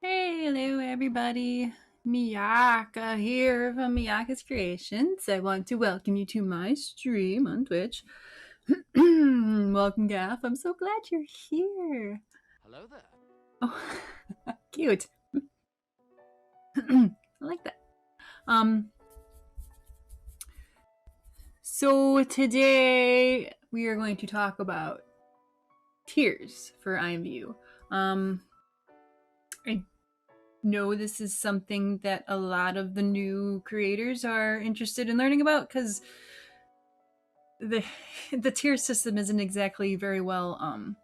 Hey, hello everybody. Miyaka here from Miyaka's Creations. I want to welcome you to my stream on Twitch. Welcome, Gaff. I'm so glad you're here. Hello there. Oh, cute. I like that. So today we are going to talk about tiers for IMVU. I know this is something that a lot of the new creators are interested in learning about because the tier system isn't exactly very well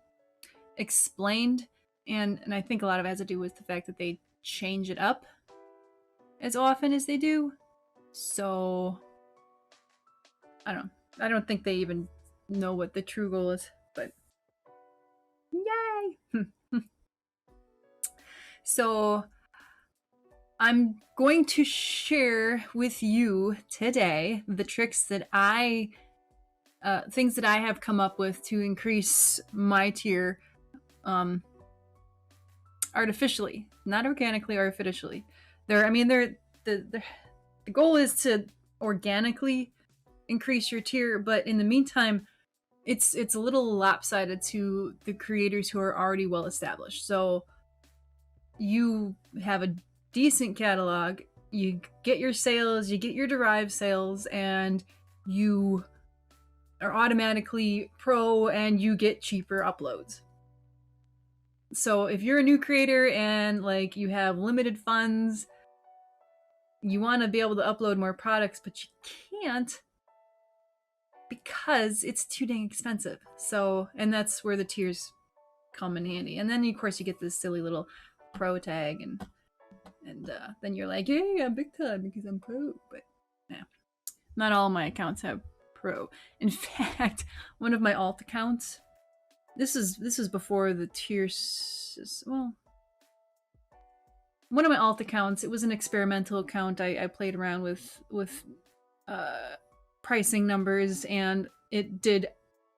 explained, and I think a lot of it has to do with the fact that they change it up as often as they do. So I don't think they even know what the true goal is, but yay. So I'm going to share with you today the tricks that things that I have come up with to increase my tier artificially, not organically, artificially. The goal is to organically increase your tier, but in the meantime, it's a little lopsided to the creators who are already well established. So you have a decent catalog, you get your sales, you get your derived sales, and you are automatically pro and you get cheaper uploads. So if you're a new creator and like you have limited funds, you want to be able to upload more products, but you can't because it's too dang expensive. So, and that's where the tiers come in handy. And then of course you get this silly little pro tag, and then you're like, hey, I'm big time because I'm pro. But yeah, not all my accounts have pro. In fact, one of my alt accounts, this is before the tiers. Well, one of my alt accounts, it was an experimental account. I played around with pricing numbers, and it did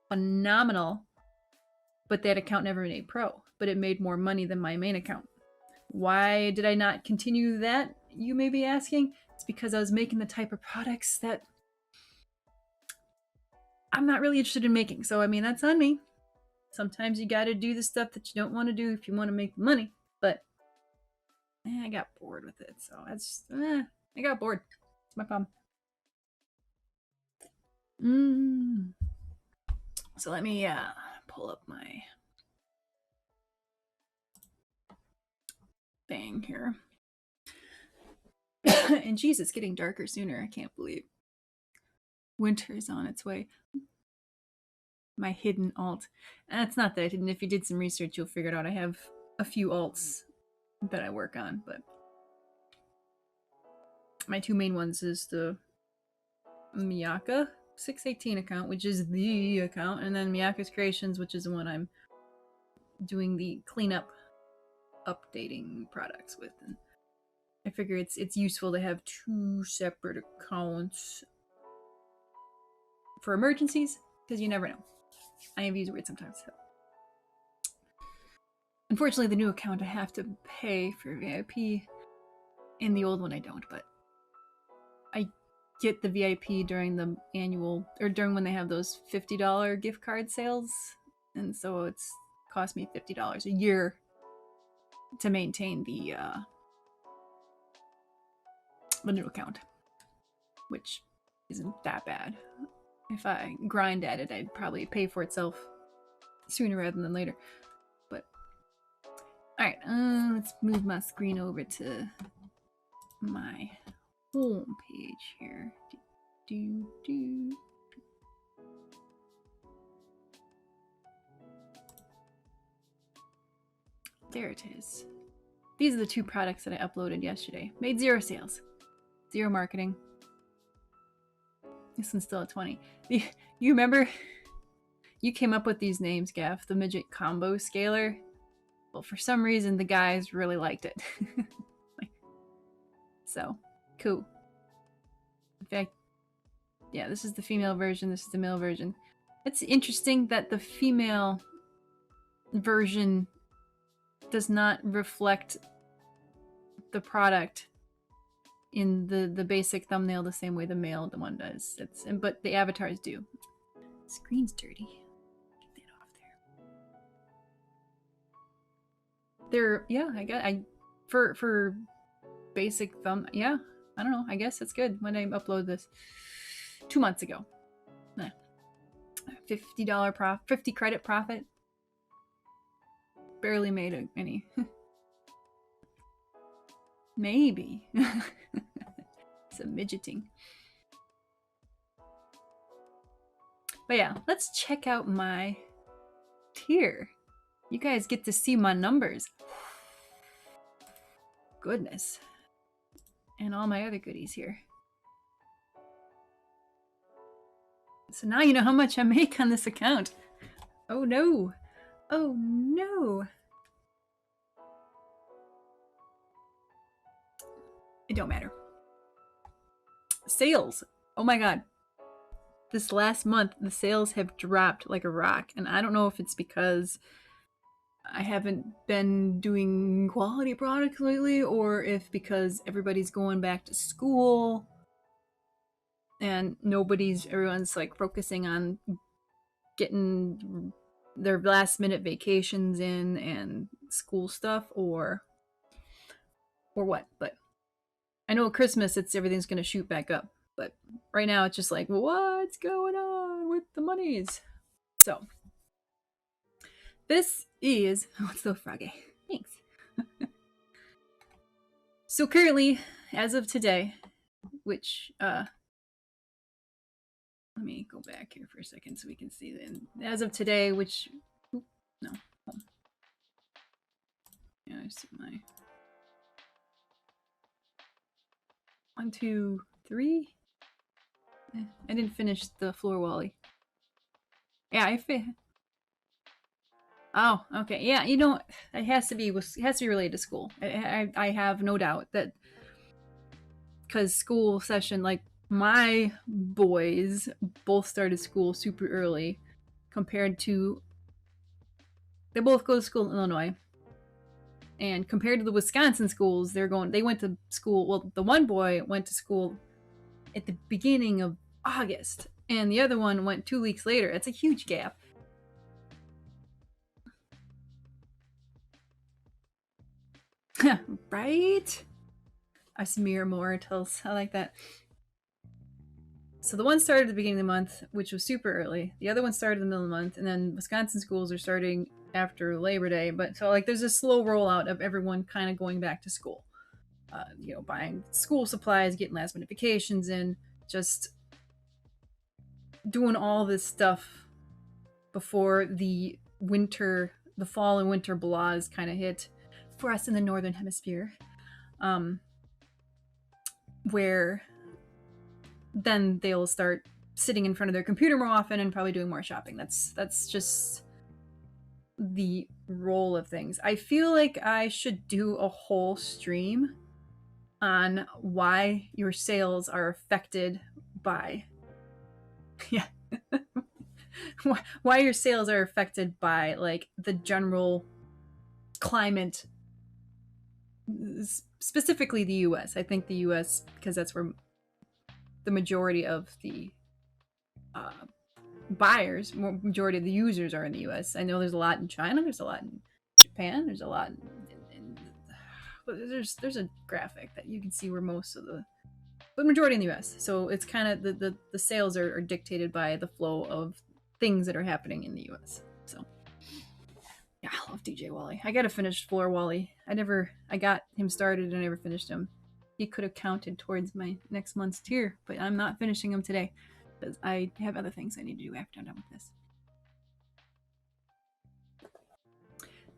phenomenal. But that account never made pro, but it made more money than my main account. Why did I not continue that, you may be asking? It's because I was making the type of products that I'm not really interested in making. So, I mean, that's on me. Sometimes you gotta do the stuff that you don't want to do if you want to make money. But I got bored with it. So, I got bored. It's my problem. So, let me pull up my thing here. And geez, it's getting darker sooner. I can't believe winter is on its way. My hidden alt. And it's not that hidden. If you did some research, you'll figure it out. I have a few alts that I work on, but my two main ones is the Miyaka 618 account, which is the account, and then Miyaka's Creations, which is the one I'm doing the cleanup updating products with. And I figure it's useful to have two separate accounts for emergencies, because you never know. IMVU is weird sometimes. So. Unfortunately, the new account I have to pay for VIP. In the old one I don't, but I get the VIP during the annual, or during when they have those $50 gift card sales, and so it's cost me $50 a year to maintain the new account, which isn't that bad. If I grind at it, I'd probably pay for itself sooner rather than later. But alright, let's move my screen over to my home page here. There it is. These are the two products that I uploaded yesterday. Made 0 sales. 0 marketing. This one's still at 20. You remember? You came up with these names, Gaff. The midget combo scaler. Well, for some reason, the guys really liked it. So, cool. In fact, yeah, this is the female version. This is the male version. It's interesting that the female version does not reflect the product in the basic thumbnail the same way the male one does. But the avatars do. Screen's dirty. Get that off there. For basic thumb, yeah. I don't know. I guess it's good when I upload this 2 months ago. $50 50 credit profit. Barely made any. Maybe. Some midgeting. But yeah, let's check out my tier. You guys get to see my numbers. Goodness. And all my other goodies here. So now you know how much I make on this account. Oh no. Oh no. It don't matter. Sales. Oh my god. This last month, the sales have dropped like a rock. And I don't know if it's because I haven't been doing quality products lately, or if because everybody's going back to school and everyone's like focusing on getting their last minute vacations in and school stuff, or what. But I know at Christmas everything's gonna shoot back up. But right now it's just like, what's going on with the monies? So this is what's so froggy. Thanks. So currently, as of today, which let me go back here for a second so we can see that. As of today, which no. Yeah, I see my 1, 2, 3. I didn't finish the floor wally. Yeah, oh, okay. Yeah, you know, it has to be related to school. I have no doubt that, because school session, like my boys both started school super early compared to, they both go to school in Illinois. And compared to the Wisconsin schools, they went to school, well, the one boy went to school at the beginning of August, and the other one went 2 weeks later. It's a huge gap. Right? Us mere mortals. I like that. So the one started at the beginning of the month, which was super early. The other one started in the middle of the month, and then Wisconsin schools are starting after Labor Day. But so like there's a slow rollout of everyone kind of going back to school. You know, buying school supplies, getting last minute vacations in, just doing all this stuff before the fall and winter blahs kind of hit for us in the northern hemisphere, where then they'll start sitting in front of their computer more often and probably doing more shopping. That's just the role of things. I feel like I should do a whole stream on why your sales are affected by yeah why your sales are affected by like the general climate, specifically the US. I think the US, because that's where the majority of the buyers, majority of the users are in the US. I know there's a lot in China, there's a lot in Japan, there's a lot there's a graphic that you can see where most of the majority in the US. So it's kind of the sales are dictated by the flow of things that are happening in the US. So yeah, I love DJ Wally. I gotta finish Floor Wally. I got him started and I never finished him. He could have counted towards my next month's tier, but I'm not finishing him today because I have other things I need to do after I'm done with this.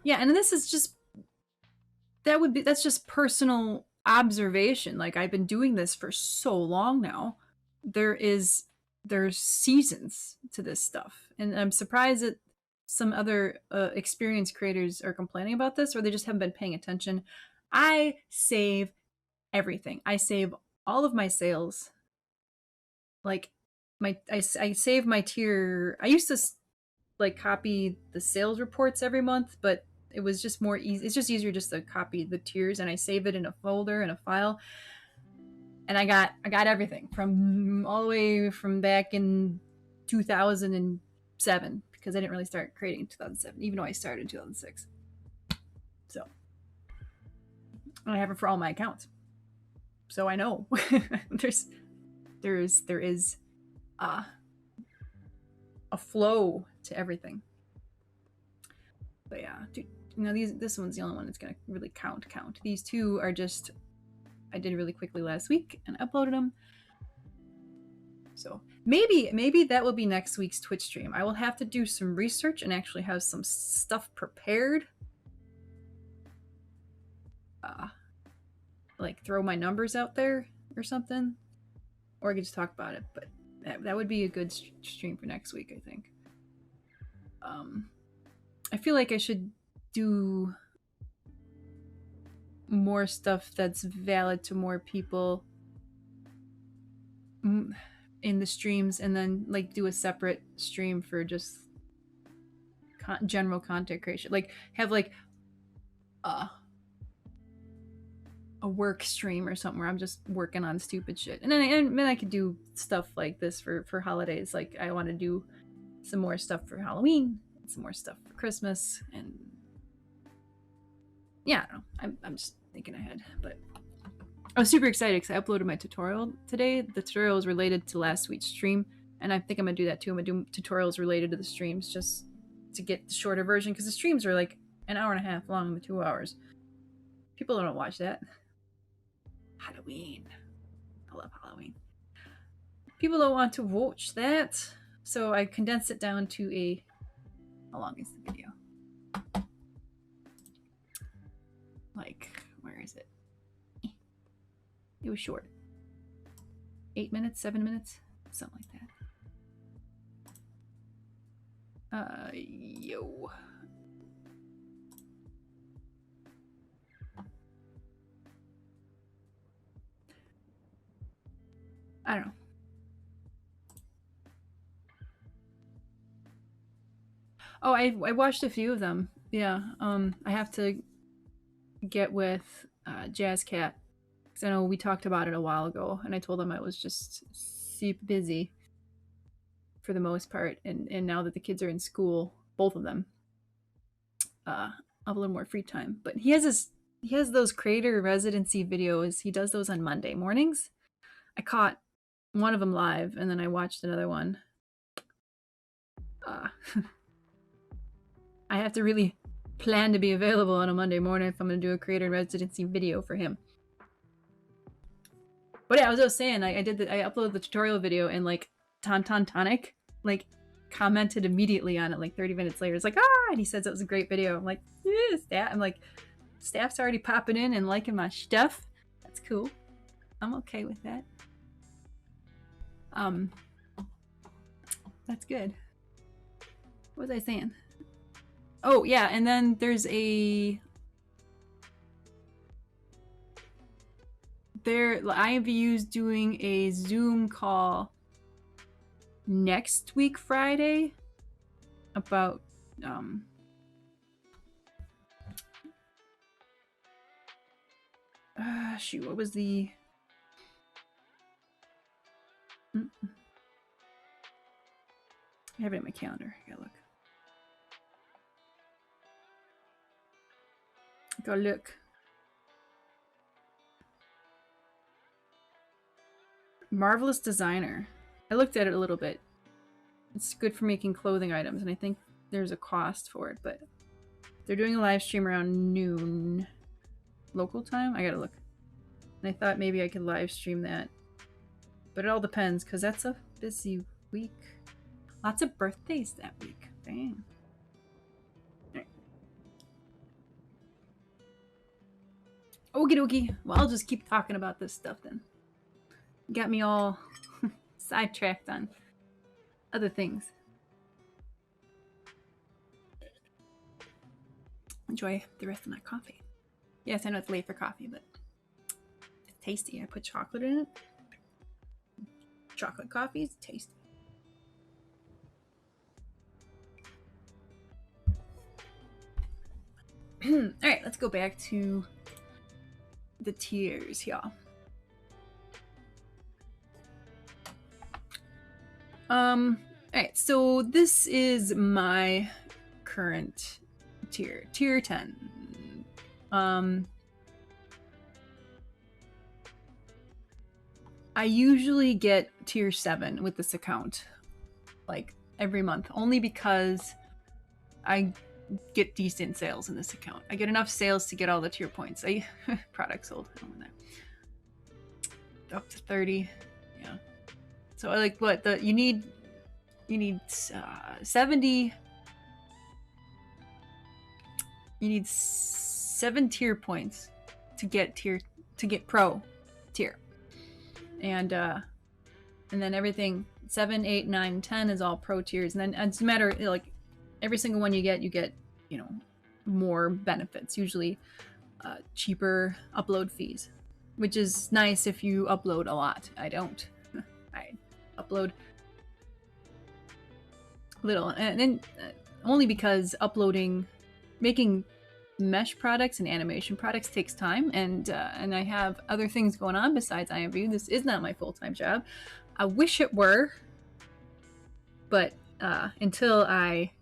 Yeah, and this is just that's just personal observation. Like, I've been doing this for so long now. There's seasons to this stuff, and I'm surprised that some other experienced creators are complaining about this, or they just haven't been paying attention. I save everything. I save all of my sales. Like I save my tier. I used to like copy the sales reports every month, but it was just more easy. It's just easier just to copy the tiers, and I save it in a folder and a file. And I got everything from all the way from back in 2007, because I didn't really start creating in 2007, even though I started in 2006. So I have it for all my accounts, so I know there is a flow to everything. But yeah, dude, this one's the only one that's gonna really count. These two are just, I did really quickly last week and uploaded them. So maybe that will be next week's Twitch stream. I will have to do some research and actually have some stuff prepared. Like throw my numbers out there or something, or I could just talk about it. But that would be a good stream for next week, I think. I feel like I should do more stuff that's valid to more people in the streams, and then like do a separate stream for just general content creation. Like have like a work stream or something where I'm just working on stupid shit, and then I could do stuff like this for holidays. Like I want to do some more stuff for Halloween, some more stuff for Christmas, and yeah, I don't know. I'm just thinking ahead, but I was super excited because I uploaded my tutorial today. The tutorial is related to last week's stream, and I think I'm gonna do that too. I'm gonna do tutorials related to the streams just to get the shorter version, because the streams are like an hour and a half long, the 2 hours. People don't watch that. Halloween. I love Halloween. People don't want to watch that, so I condensed it down to a... How long is the video? Like, where is it? It was short. 8 minutes, 7 minutes, something like that. Yo. I don't know. Oh, I watched a few of them. Yeah. I have to get with Jazz Cat, because I know we talked about it a while ago, and I told them I was just super busy for the most part, and now that the kids are in school, both of them, I'll have a little more free time. But he has those creator residency videos. He does those on Monday mornings. I caught one of them live, and then I watched another one. I have to really plan to be available on a Monday morning if I'm going to do a creator residency video for him. But yeah, as I was saying, I uploaded the tutorial video, and like Tonic like commented immediately on it like 30 minutes later. It's like, and he says it was a great video. I'm like, yeah, I'm like, staff's already popping in and liking my stuff. That's cool. I'm okay with that. That's good. What was I saying? Oh yeah, and then there's IMVU's doing a Zoom call next week Friday about shoot, what was the I have it in my calendar. I gotta look. Go look. Marvelous Designer. I looked at it a little bit. It's good for making clothing items, and I think there's a cost for it, but they're doing a live stream around noon local time. I gotta look. And I thought maybe I could live stream that, but it all depends, because that's a busy week. Lots of birthdays that week. Dang. Okie dokie. Well, I'll just keep talking about this stuff then. Got me all sidetracked on other things. Enjoy the rest of my coffee. Yes, I know it's late for coffee, but it's tasty. I put chocolate in it. Chocolate coffee is tasty. All right, let's go back to the tiers here. All right, so this is my current tier, tier 10. I usually get tier 7 with this account, like every month, only because I get decent sales in this account. I get enough sales to get all the tier points. I product sold. Up to 30. Yeah. So like what you need 70. You need 7 tier points to get pro tier. And then everything 7, 8, 9, 10 is all pro tiers, and then it's a matter of, like, every single one you get, you know, more benefits, usually cheaper upload fees, which is nice if you upload a lot. I don't. I upload little, and then only because making mesh products and animation products takes time, and I have other things going on besides IMVU. This is not my full-time job. I wish it were, but until I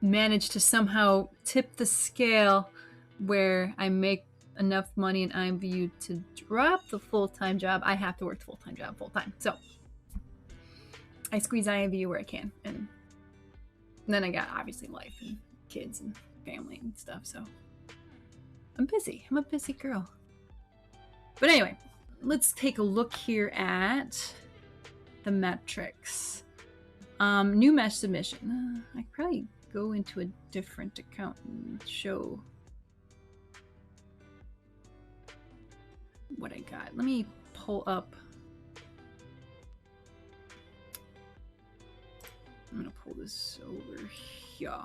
manage to somehow tip the scale where I make enough money in IMVU to drop the full-time job, I have to work the full-time job full-time. So I squeeze IMVU where I can, and then I got obviously life and kids and family and stuff, so I'm busy. I'm a busy girl. But anyway, let's take a look here at the metrics. New mesh submission. I could probably go into a different account and show what I got. Let me pull up. I'm gonna pull this over here.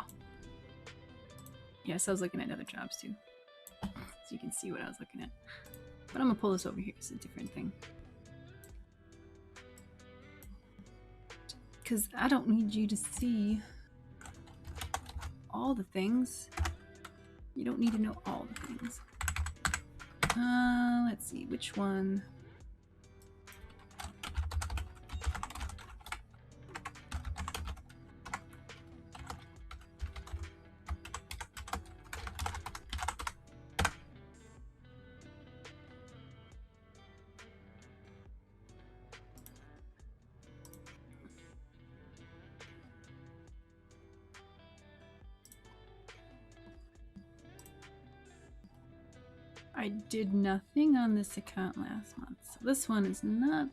Yes, I was looking at other jobs too, so you can see what I was looking at. But I'm gonna pull this over here. It's a different thing, because I don't need you to see all the things. You don't need to know all the things. Let's see, which one? I did nothing on this account last month, so this one is not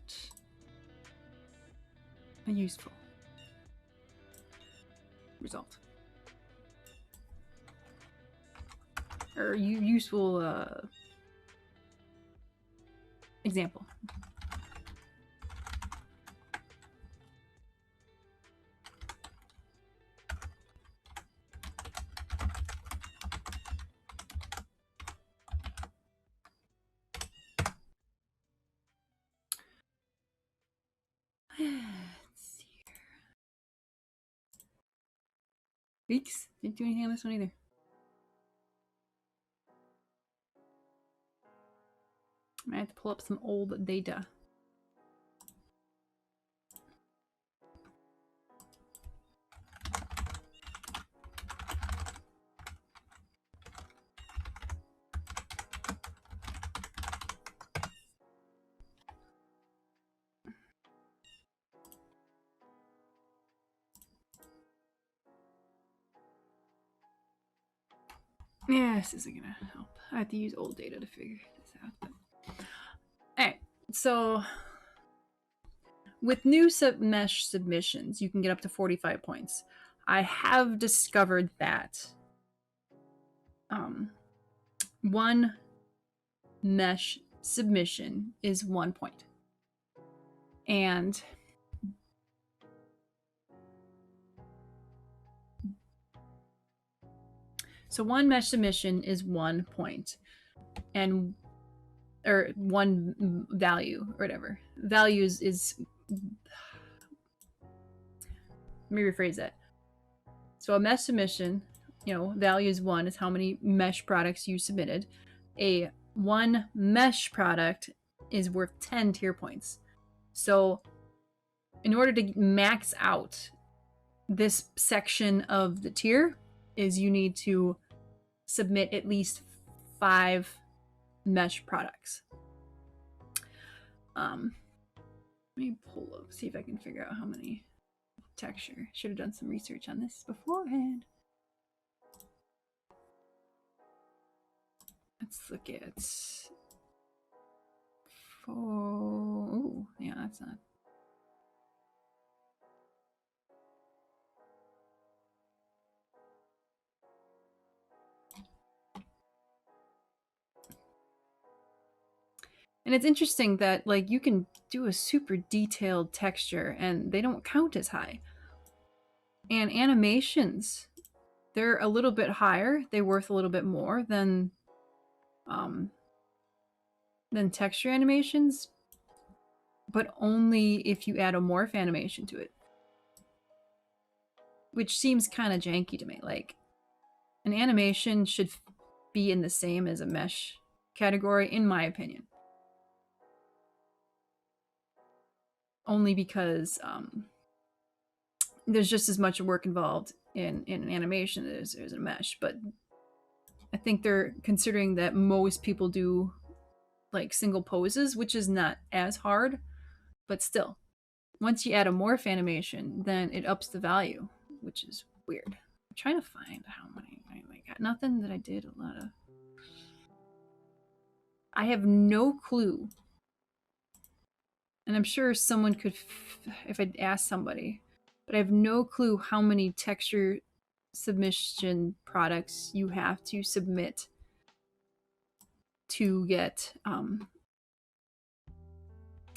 a useful result. Or useful example. Let's see here. Weeks? Didn't do anything on this one either. I might have to pull up some old data. Yeah, this isn't gonna help. I have to use old data to figure this out. But... Alright, so with new mesh submissions, you can get up to 45 points. I have discovered that one mesh submission is 1 point. And so one mesh submission is 1 point, and or one value or whatever. Values is, let me rephrase that. So a mesh submission value is 1 is how many mesh products you submitted. A 1 mesh product is worth 10 tier points. So in order to max out this section of the tier is you need to submit at least 5 mesh products. Let me pull up, see if I can figure out how many texture. Should have done some research on this beforehand. Let's look at oh yeah, that's not. And it's interesting that like you can do a super detailed texture and they don't count as high. And animations, they're a little bit higher. They're worth a little bit more than texture animations, but only if you add a morph animation to it. Which seems kind of janky to me. Like, an animation should be in the same as a mesh category, in my opinion. Only because there's just as much work involved in an animation as a mesh. But I think they're considering that most people do like single poses, which is not as hard, but still. Once you add a morph animation, then it ups the value, which is weird. I'm trying to find how many. I got nothing that I did a lot of. I have no clue. And I'm sure someone could, if I'd ask somebody, but I have no clue how many texture submission products you have to submit to get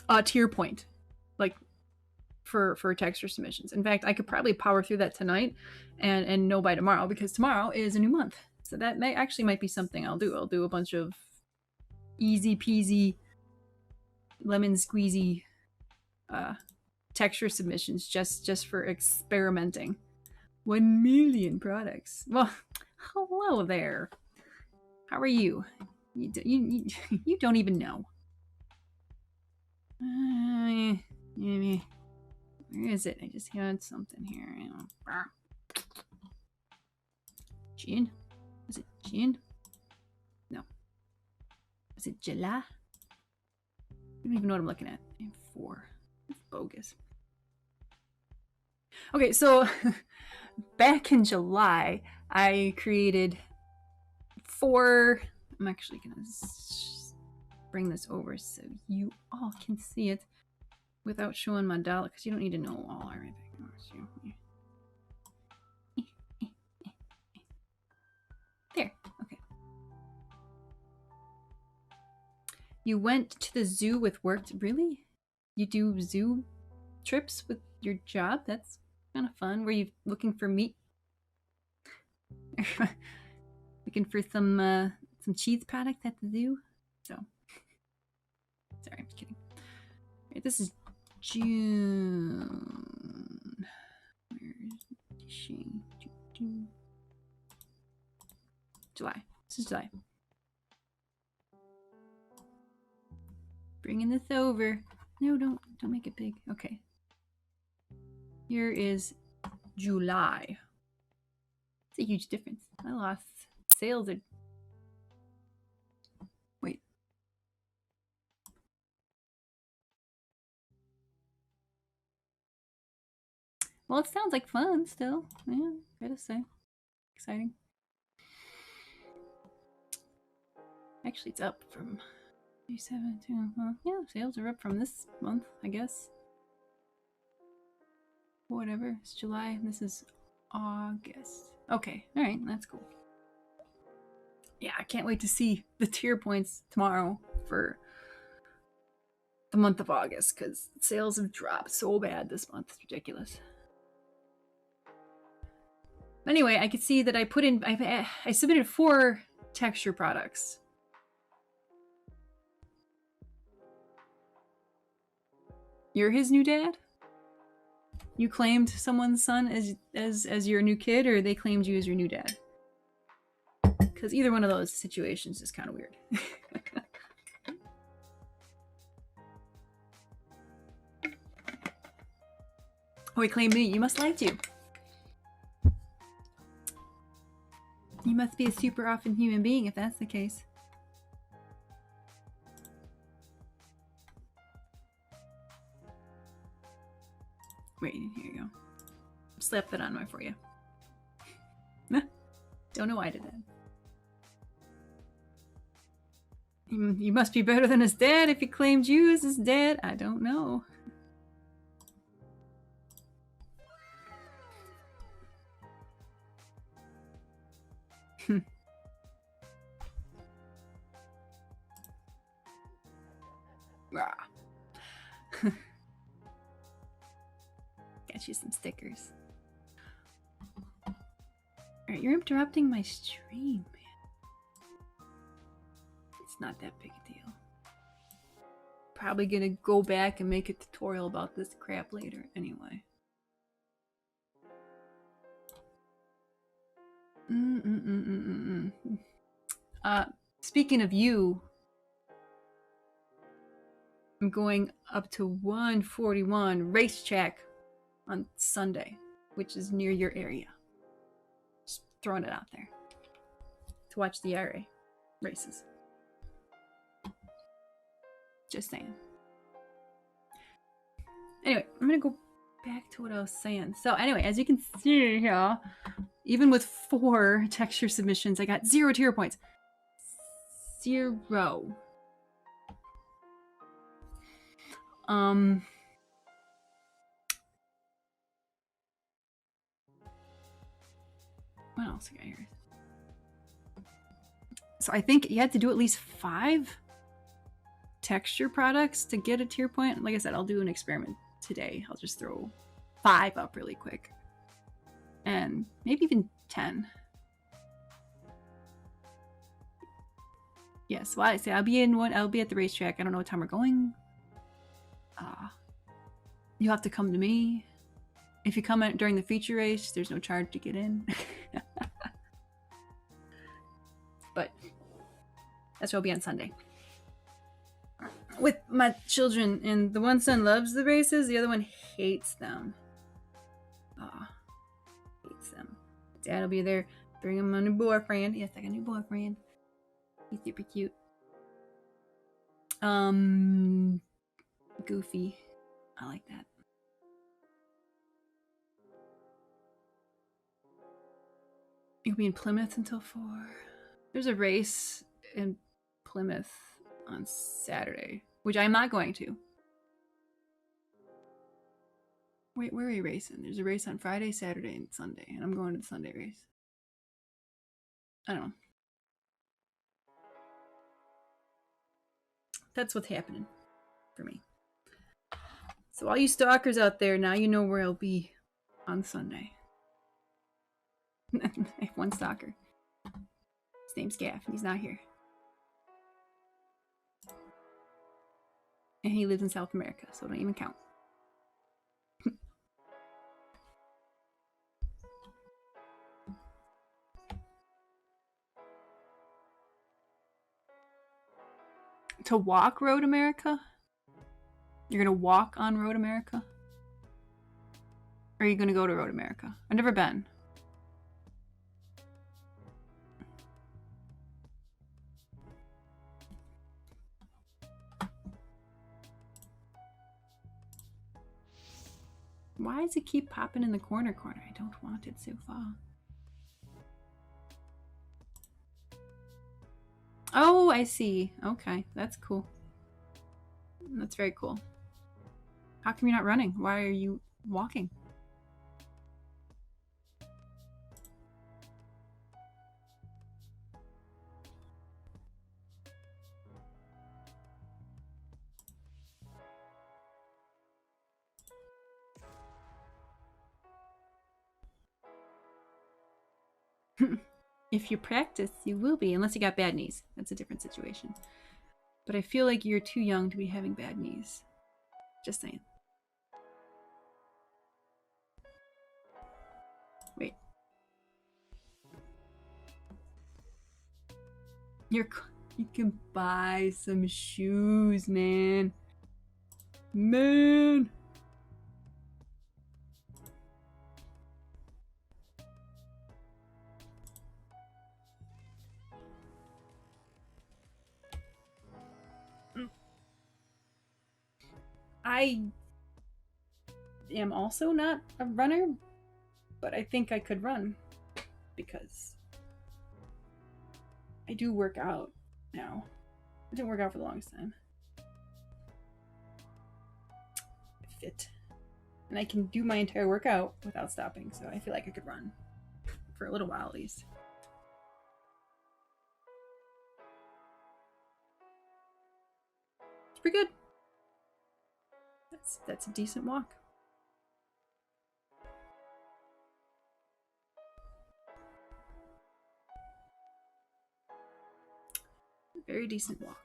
a tier point, like for texture submissions. In fact, I could probably power through that tonight and know by tomorrow, because tomorrow is a new month. So that might be something I'll do. I'll do a bunch of easy peasy, lemon squeezy texture submissions just for experimenting. 1 million products. Well, hello there. How are you? You don't even know. Where is it? I just had something here. June? Was it June? No. Was it July? I don't even know what I'm looking at. 4. That's bogus. Okay, so back in July, I created 4. I'm actually gonna bring this over so you all can see it without showing my dollar, because you don't need to know all everything. There. Okay. You went to the zoo with work. Really? You do zoo trips with your job? That's kind of fun. Were you looking for meat? Looking for some cheese products at the zoo? So, sorry, I'm just kidding. Right, this is June. Where is she? July. This is July. Bringing this over. No, don't make it big. Okay. Here is July. It's a huge difference. I lost sales. Wait. Well, it sounds like fun still. Yeah, gotta say. Exciting. Actually, it's up from 37 to, well, yeah, sales are up from this month, I guess. Whatever, it's July, this is August. Okay, alright, that's cool. Yeah, I can't wait to see the tier points tomorrow for the month of August, because sales have dropped so bad this month. It's ridiculous. Anyway, I could see that I put in, I submitted 4 texture products. You're his new dad? You claimed someone's son as your new kid, or they claimed you as your new dad? Because either one of those situations is kind of weird. Oh, he claimed me. You must like to. You must be a super often human being if that's the case. Wait, here you go. Slap that on there for you. Don't know why I did that. You must be better than his dad if he claimed you as his dad. I don't know. Got you some stickers. Alright, you're interrupting my stream, man. It's not that big a deal. Probably gonna go back and make a tutorial about this crap later anyway. Speaking of you, I'm going up to 141 Racetrack on Sunday, which is near your area. Just throwing it out there to watch the IRA races. Just saying. Anyway, I'm gonna go back to what I was saying. So anyway, as you can see here, even with 4 texture submissions, I got 0 tier points. 0. What else I got here? So I think you had to do at least 5 texture products to get a tier point. Like I said, I'll do an experiment today. I'll just throw 5 up really quick. And maybe even 10. Yes, well, I say I'll be at the racetrack. I don't know what time we're going. You'll have to come to me. If you come during the feature race, there's no charge to get in. But that's where I'll be on Sunday. With my children, and the one son loves the races, the other one hates them. Hates them. Dad will be there. Bring him a new boyfriend. Yes, I got a new boyfriend. He's super cute. Goofy. I like that. You'll be in Plymouth until 4. There's a race in Plymouth on Saturday, which I'm not going to. Wait, where are you racing? There's a race on Friday, Saturday, and Sunday, and I'm going to the Sunday race. I don't know. That's what's happening for me. So all you stalkers out there, now you know where I'll be on Sunday. I have one stalker. His name's Gaff, and he's not here. And he lives in South America, so it don't even count. To walk Road America? You're gonna walk on Road America? Or are you gonna go to Road America? I've never been. Why does it keep popping in the corner? I don't want it so far. Oh, I see. Okay, that's cool. That's very cool. How come you're not running? Why are you walking? If you practice, you will be, unless you got bad knees. That's a different situation. But I feel like you're too young to be having bad knees. Just saying. Wait. You can buy some shoes, man. Man. I am also not a runner, but I think I could run because I do work out now. I didn't work out for the longest time. Fit. And I can do my entire workout without stopping, so I feel like I could run for a little while at least. It's pretty good. That's a decent walk. Very decent walk.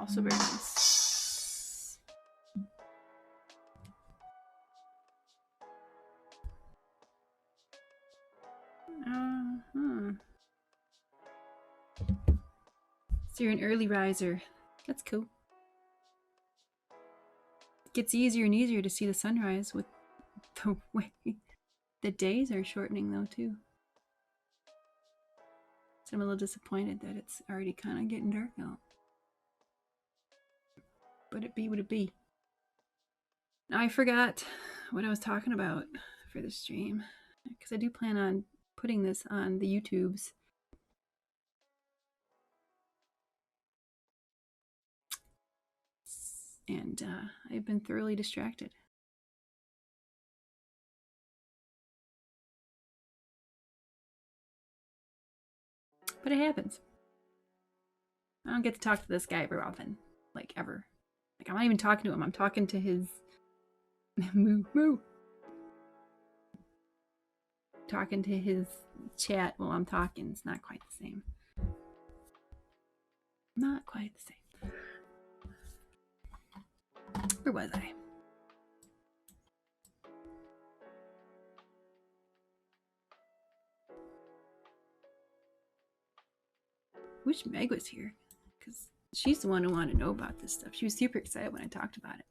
Also very nice. So you're an early riser. That's cool. It gets easier and easier to see the sunrise with the way the days are shortening though too. So I'm a little disappointed that it's already kind of getting dark out. But it be what it be. Now I forgot what I was talking about for the stream, because I do plan on putting this on the YouTubes. And I've been thoroughly distracted. But it happens. I don't get to talk to this guy very often. Like, ever. Like, I'm not even talking to him. I'm talking to his... moo moo. Talking to his chat while I'm talking. It's not quite the same. Not quite the same. Where was I? Wish Meg was here, because she's the one who wanted to know about this stuff. She was super excited when I talked about it.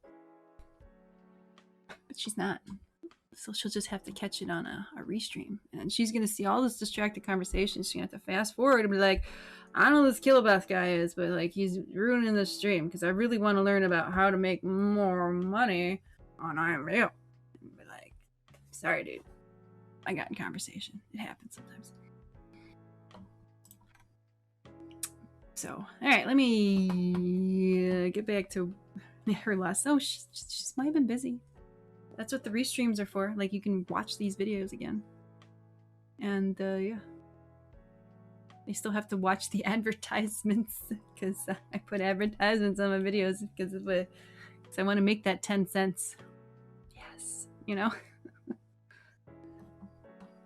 But she's not. So she'll just have to catch it on a restream. And she's going to see all this distracted conversation. She's going to have to fast forward and be like, I don't know who this Kilobath guy is, but like he's ruining the stream because I really want to learn about how to make more money on IMVU. And be like, sorry, dude. I got in conversation. It happens sometimes. So, all right, let me get back to her last. Oh, she might have been busy. That's what the restreams are for. Like, you can watch these videos again. And, yeah. They still have to watch the advertisements because I put advertisements on my videos because I want to make that 10 cents. Yes. You know?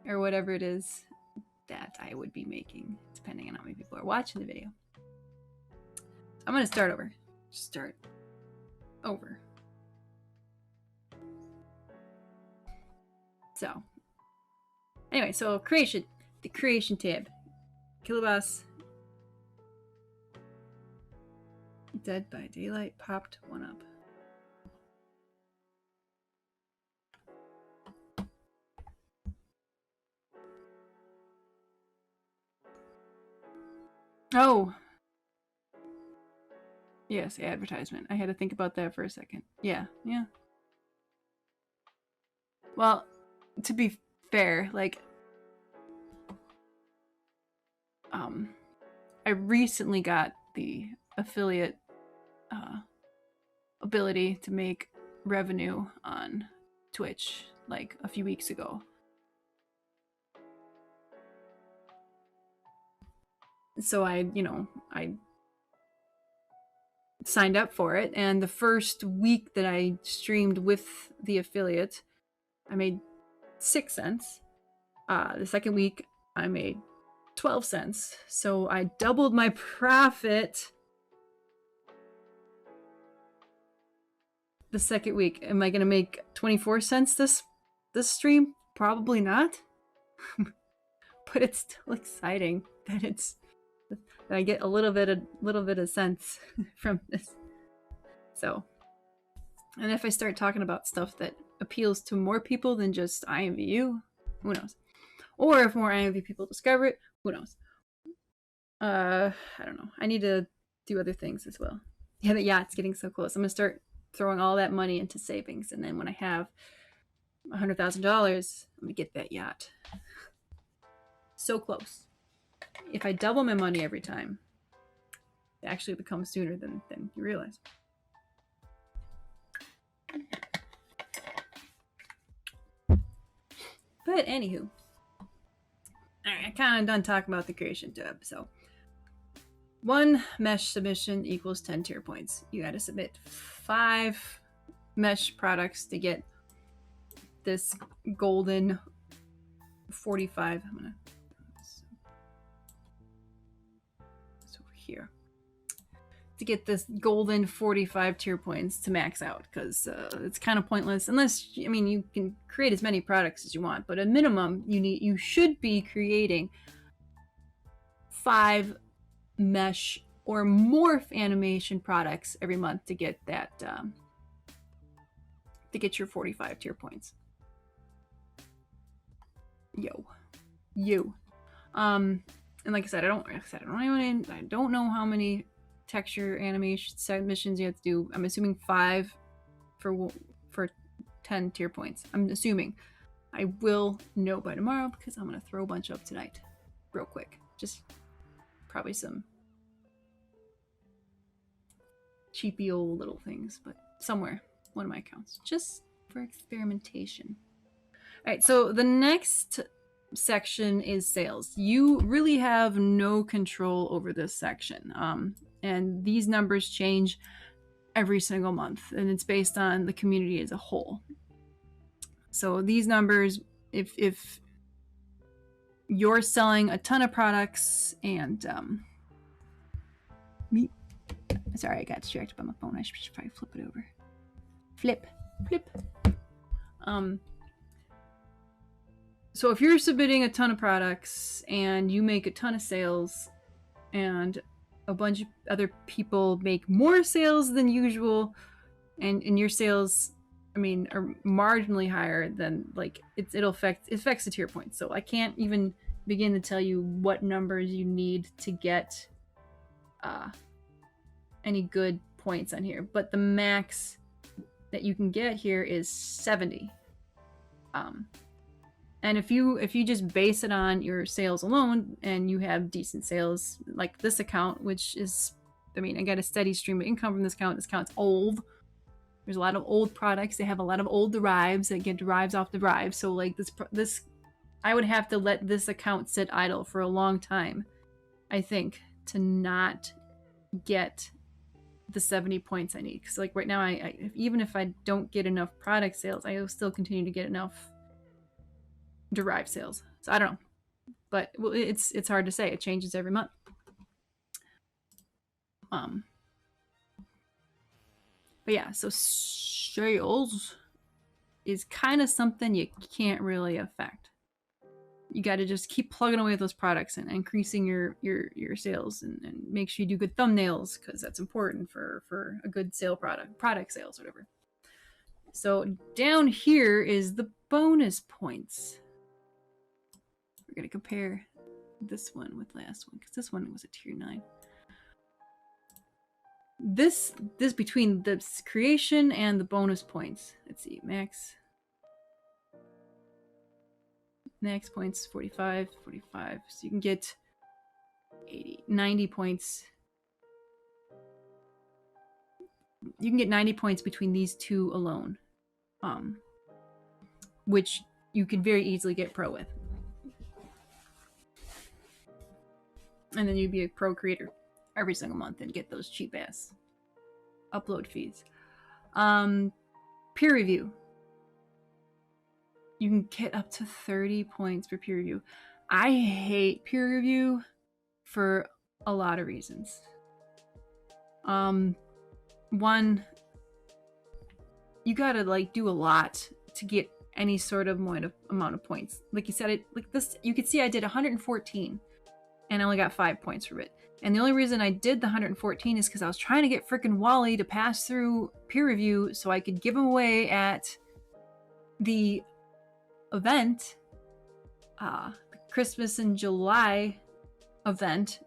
Or whatever it is that I would be making, depending on how many people are watching the video. So I'm going to start over. Start over. So, anyway, so creation, the creation tab. Kilobass. Dead by Daylight popped one up. Oh. Yes, advertisement. I had to think about that for a second. Yeah, yeah. Well, to be fair, like, I recently got the affiliate ability to make revenue on Twitch, like a few weeks ago. So I signed up for it, and the first week that I streamed with the affiliate, I made 6 cents. The second week, I made 12 cents. So I doubled my profit the second week. Am I gonna make 24 cents this stream? Probably not. But it's still exciting that I get a little bit of sense from this. So, and if I start talking about stuff that appeals to more people than just IMVU, who knows? Or if more IMVU people discover it, who knows? I don't know. I need to do other things as well. Yeah, the yacht's getting so close. I'm gonna start throwing all that money into savings, and then when I have $100,000, I'm gonna get that yacht. So close. If I double my money every time, it actually becomes sooner than you realize. But anywho, alright, I kind of done talking about the creation tab. So 1 mesh submission equals 10 tier points. You got to submit 5 mesh products to get this golden 45. I'm gonna over here to get this golden 45 tier points to max out, because it's kind of pointless unless, I mean, you can create as many products as you want, but a minimum you should be creating 5 mesh or morph animation products every month to get that to get your 45 tier points. And like I said, I don't know how many texture animation submissions you have to do. I'm assuming 5 for 10 tier points. I'm assuming. I will know by tomorrow because I'm gonna throw a bunch up tonight, real quick. Just probably some cheapy old little things, but somewhere, one of my accounts, just for experimentation. All right, so the next section is sales. You really have no control over this section, and these numbers change every single month, and it's based on the community as a whole. So these numbers, if you're selling a ton of products and sorry, I got distracted by my phone. I should probably flip it over. Flip. So if you're submitting a ton of products and you make a ton of sales and a bunch of other people make more sales than usual, and your sales, I mean, are marginally higher, than like it affects the tier points. So I can't even begin to tell you what numbers you need to get any good points on here, but the max that you can get here is 70. And if you just base it on your sales alone and you have decent sales, like this account, which is, I mean, I got a steady stream of income from this account. This account's old. There's a lot of old products. They have a lot of old derives that get derives off the drive. So like this, I would have to let this account sit idle for a long time, I think, to not get the 70 points I need. Because like right now, I even if I don't get enough product sales, I will still continue to get enough derived sales. So I don't know, but well, it's hard to say. It changes every month. But yeah, so sales is kind of something you can't really affect. You got to just keep plugging away at those products and increasing your sales, and make sure you do good thumbnails, because that's important for a good product sales, whatever. So down here is the bonus points. We're going to compare this one with last one, because this one was a tier 9. This between the creation and the bonus points. Let's see, max points 45. So you can get 90 points. You can get 90 points between these two alone, which you could very easily get pro with. And then you'd be a pro creator every single month and get those cheap ass upload fees. Peer review. You can get up to 30 points for peer review. I hate peer review for a lot of reasons. One, you gotta like do a lot to get any sort of amount of points. Like you said, it like this. You could see I did 114, and I only got 5 points from it. And the only reason I did the 114 is because I was trying to get frickin' Wally to pass through peer review so I could give him away at the event, the Christmas in July event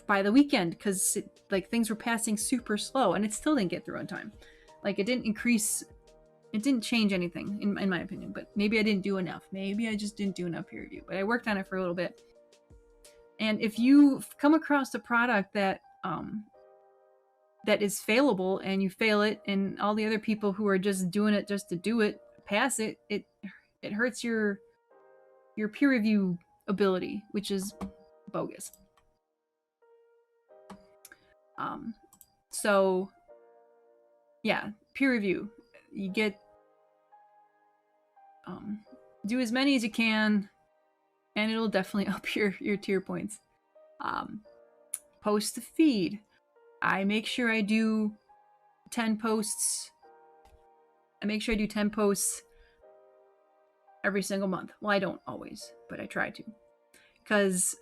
by the weekend, because like things were passing super slow and it still didn't get through on time. Like it didn't increase, it didn't change anything in my opinion, but maybe I didn't do enough. Maybe I just didn't do enough peer review, but I worked on it for a little bit. And if you come across a product that that is failable and you fail it, and all the other people who are just doing it just to do it pass it, it hurts your peer review ability, which is bogus. So yeah, peer review. You get do as many as you can, and it'll definitely up your tier points. Post the feed. I make sure I do 10 posts. I make sure I do 10 posts every single month. Well, I don't always, but I try to. Because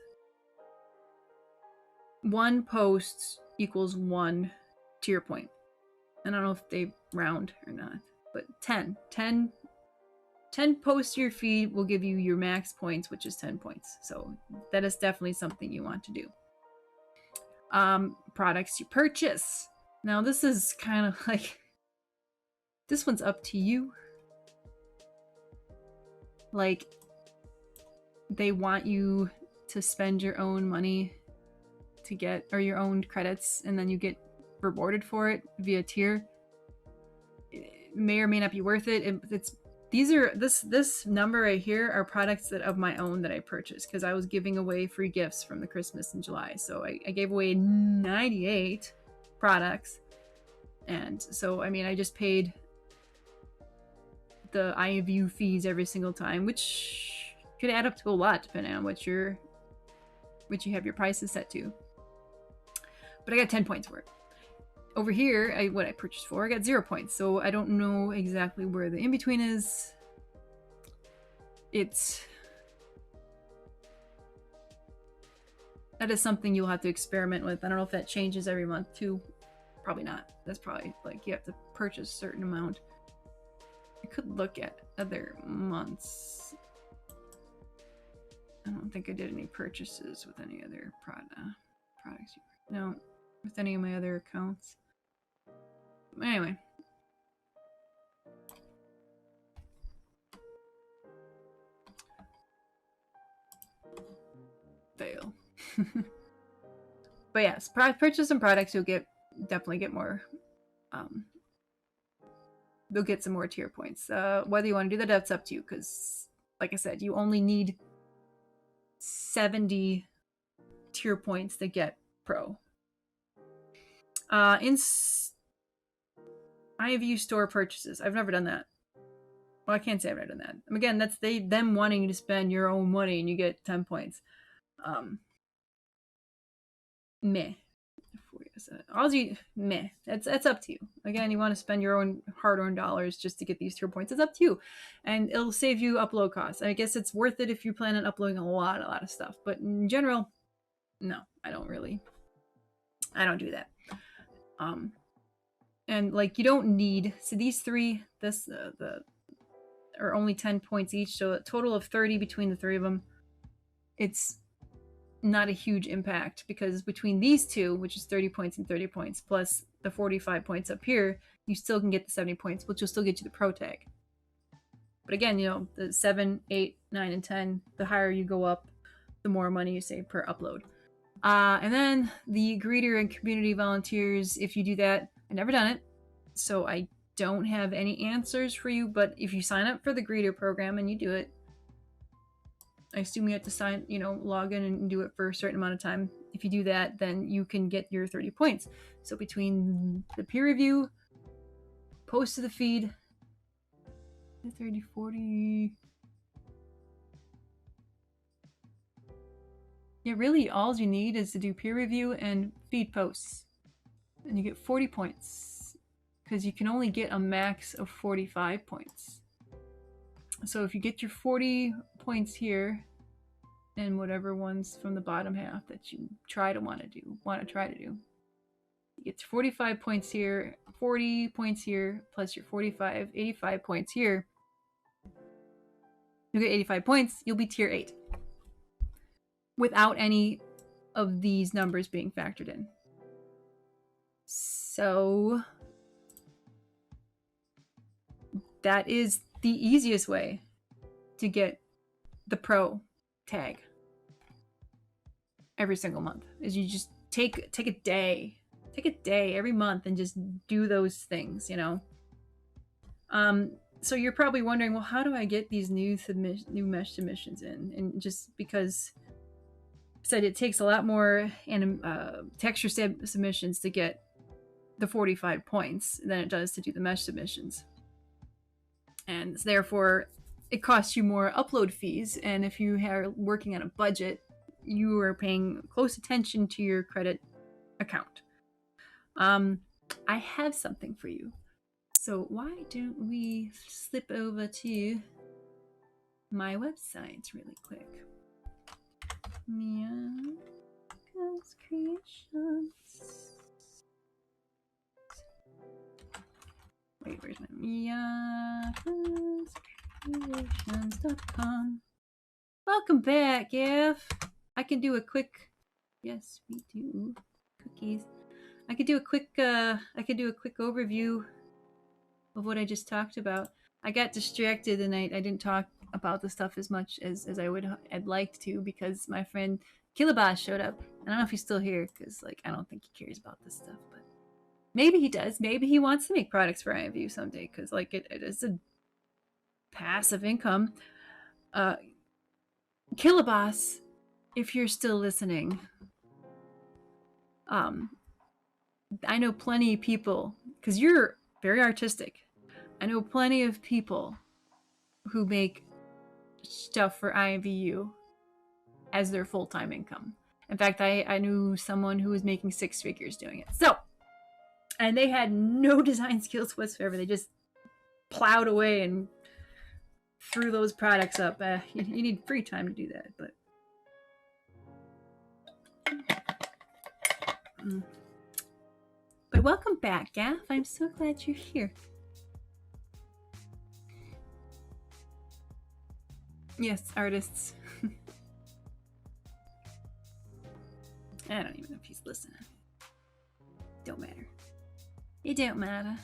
1 post equals 1 tier point. I don't know if they round or not, but 10 posts to your feed will give you your max points, which is 10 points. So that is definitely something you want to do. Products you purchase. Now this is kind of like, this one's up to you. Like, they want you to spend your own money to get, or your own credits, and then you get rewarded for it via tier. It may or may not be worth it. This number right here are products that of my own that I purchased because I was giving away free gifts from the Christmas in July. So I gave away 98 products, and so I mean I just paid the IMVU fees every single time, which could add up to a lot depending on what you have your prices set to. But I got 10 points for it. Over here, what I purchased for, I got 0 points, so I don't know exactly where the in-between is. That is something you'll have to experiment with. I don't know if that changes every month too. Probably not. That's probably like you have to purchase a certain amount. I could look at other months. I don't think I did any purchases with any other products. No, with any of my other accounts. Anyway. Fail. But yes, purchase some products, you'll definitely get more. They'll get some more tier points. Whether you want to do that, that's up to you. Because, like I said, you only need 70 tier points to get pro. In IMVU store purchases, I've never done that. Well, I can't say I've never done that. Again, that's them wanting you to spend your own money and you get 10 points. Meh. Meh. That's up to you. Again, you want to spend your own hard-earned dollars just to get these tier points. It's up to you, and it'll save you upload costs. I guess it's worth it if you plan on uploading a lot of stuff. But in general, no, I don't do that. And like you don't need. So these three, are only 10 points each, so a total of 30 between the 3 of them. It's not a huge impact because between these two, which is 30 points and 30 points, plus the 45 points up here, you still can get the 70 points, which will still get you the pro tag. But again, you know, the 7, 8, 9, and 10, the higher you go up, the more money you save per upload. And then the greeter and community volunteers, if you do that, I've never done it, so I don't have any answers for you, but if you sign up for the greeter program and you do it, I assume you have to log in and do it for a certain amount of time. If you do that, then you can get your 30 points. So between the peer review, post to the feed, 30, 40... Yeah, really all you need is to do peer review and feed posts. And you get 40 points. because you can only get a max of 45 points. So if you get your 40 points here, and whatever ones from the bottom half that you try to do, you get 45 points here, 40 points here, plus your 45, 85 points here. You'll get 85 points, you'll be tier 8. Without any of these numbers being factored in. So that is the easiest way to get the pro tag every single month. Is you just take a day every month and just do those things, you know. So you're probably wondering, well, how do I get these new mesh submissions in? And just because I said it takes a lot more texture submissions to get the 45 points than it does to do the mesh submissions. And therefore, it costs you more upload fees. And if you are working on a budget, you are paying close attention to your credit account. I have something for you. So why don't we slip over to my website really quick? Mia's Creations. Wait, where's my miacreations.com? Welcome back, Gav. I can do a quick. Yes, we do cookies. I could do a quick overview of what I just talked about. I got distracted and I didn't talk about the stuff as much as I'd liked to, because my friend Kilabas showed up. I don't know if he's still here, because like I don't think he cares about this stuff, but maybe he does. Maybe he wants to make products for IMVU someday, because like it is a passive income. Kilabas, if you're still listening, I know plenty of people, because you're very artistic. I know plenty of people who make stuff for IMVU as their full-time income. In fact, I knew someone who was making 6 figures doing it. So, and they had no design skills whatsoever. They just plowed away and threw those products up. You need free time to do that, but. But welcome back, Gaff. I'm so glad you're here. Yes, artists. I don't even know if he's listening. Don't matter. It don't matter.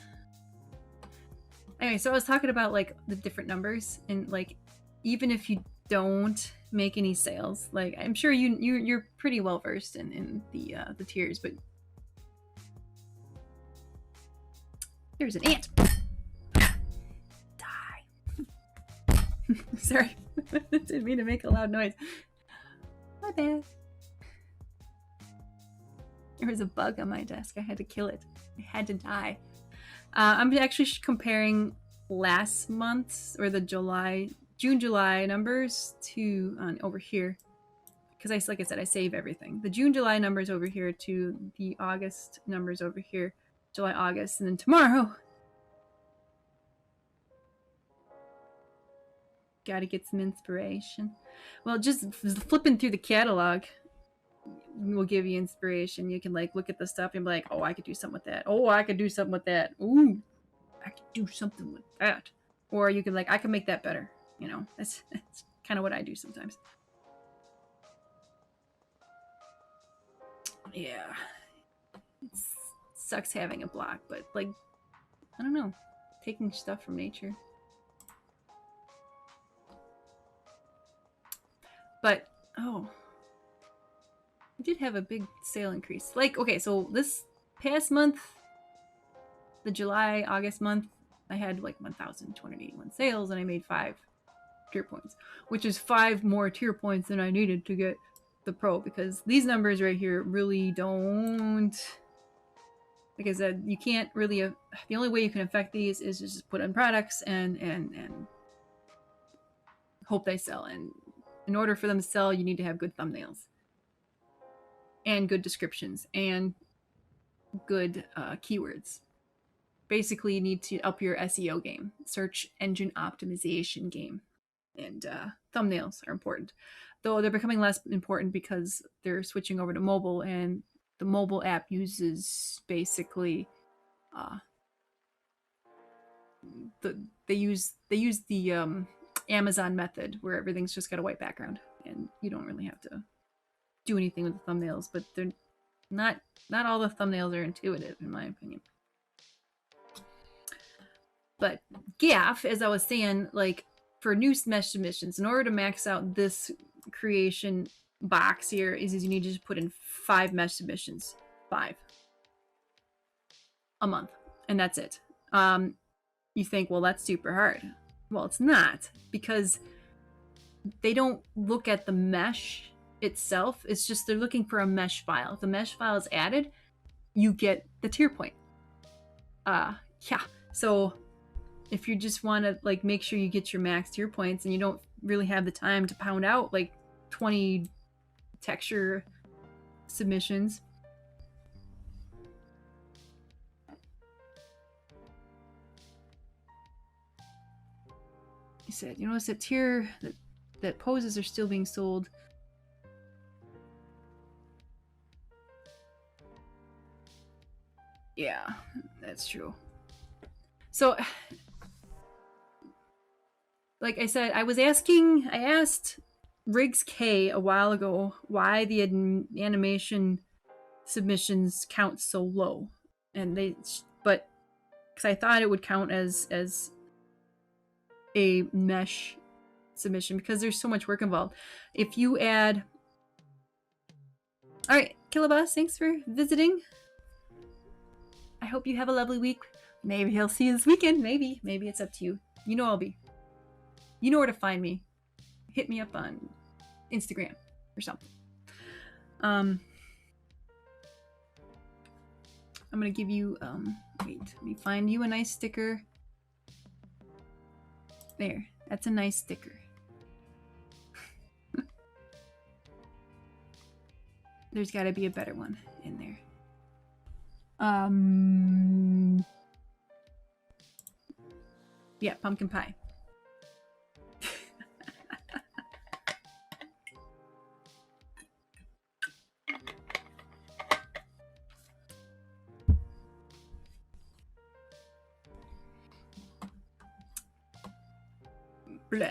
Anyway, so I was talking about like the different numbers, and like even if you don't make any sales, like I'm sure you're pretty well versed in the tiers, but there's an ant. Die. Sorry. Didn't mean to make a loud noise. My bad. There was a bug on my desk. I had to kill it. It had to die. I'm actually comparing last month's, or the June, July numbers to over here. Because like I said, I save everything. The June, July numbers over here to the August numbers over here. July, August, and then tomorrow. Gotta get some inspiration. Well, just flipping through the catalog will give you inspiration. You can like look at the stuff and be like, oh, I could do something with that. Oh, I could do something with that. Ooh, I could do something with that. Or you can like, I can make that better. You know, that's kind of what I do sometimes. Yeah. It sucks having a block, but like, I don't know, taking stuff from nature. But, oh, I did have a big sale increase. Like, okay, so this past month, the July, August month, I had like 1,281 sales and I made 5 tier points, which is 5 more tier points than I needed to get the pro, because these numbers right here really don't, like I said, you can't really, the only way you can affect these is just put on products and hope they sell. And in order for them to sell, you need to have good thumbnails and good descriptions and good keywords. basically you need to up your SEO game, search engine optimization game, and thumbnails are important. Though they're becoming less important because they're switching over to mobile, and the mobile app uses basically they use the Amazon method where everything's just got a white background and you don't really have to do anything with the thumbnails. But they're not all the thumbnails are intuitive, in my opinion. But GAF, as I was saying, like for new mesh submissions, in order to max out this creation box here, is you need to just put in 5 mesh submissions, 5 a month, and that's it. You think, well, that's super hard. Well, it's not, because they don't look at the mesh itself. It's just they're looking for a mesh file. If the mesh file is added, you get the tier point. Yeah. So if you just want to like make sure you get your max tier points and you don't really have the time to pound out like 20 texture submissions, he said, you notice that tier that poses are still being sold. Yeah, that's true. So like I said, I asked Riggs K a while ago why the animation submissions count so low, and but because I thought it would count as a mesh submission because there's so much work involved. If you add, all right, Kilobus, thanks for visiting. I hope you have a lovely week. Maybe he'll see you this weekend. Maybe it's up to you. You know I'll be. You know where to find me. Hit me up on Instagram or something. I'm gonna give you wait, let me find you a nice sticker. There, that's a nice sticker. There's got to be a better one in there. Yeah, pumpkin pie. Blah.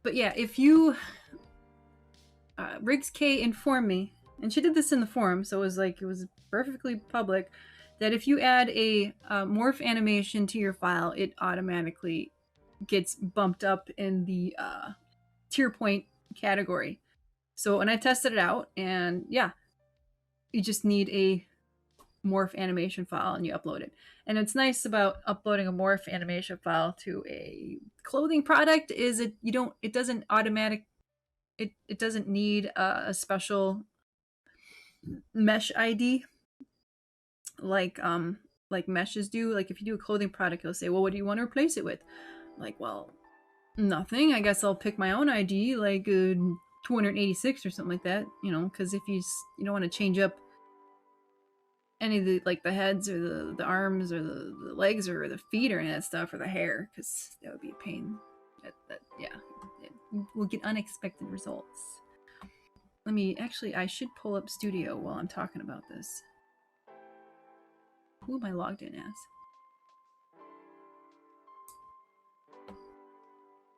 But yeah, if you Riggs K informed me, and she did this in the forum, so it was perfectly public, that if you add a morph animation to your file, it automatically gets bumped up in the tier point category. So, and I tested it out, and yeah, you just need a morph animation file and you upload it. And it's nice about uploading a morph animation file to a clothing product is it doesn't need a special mesh ID like meshes do. Like if you do a clothing product, it'll say, well, what do you want to replace it with? I'm like, well, nothing. I guess I'll pick my own ID, like 286 or something like that, you know, because if you don't want to change up any of the like the heads or the arms or the legs or the feet or any of that stuff or the hair, because that would be a pain. Yeah, we'll get unexpected results. Let me I should pull up Studio while I'm talking about this. Who am I logged in as?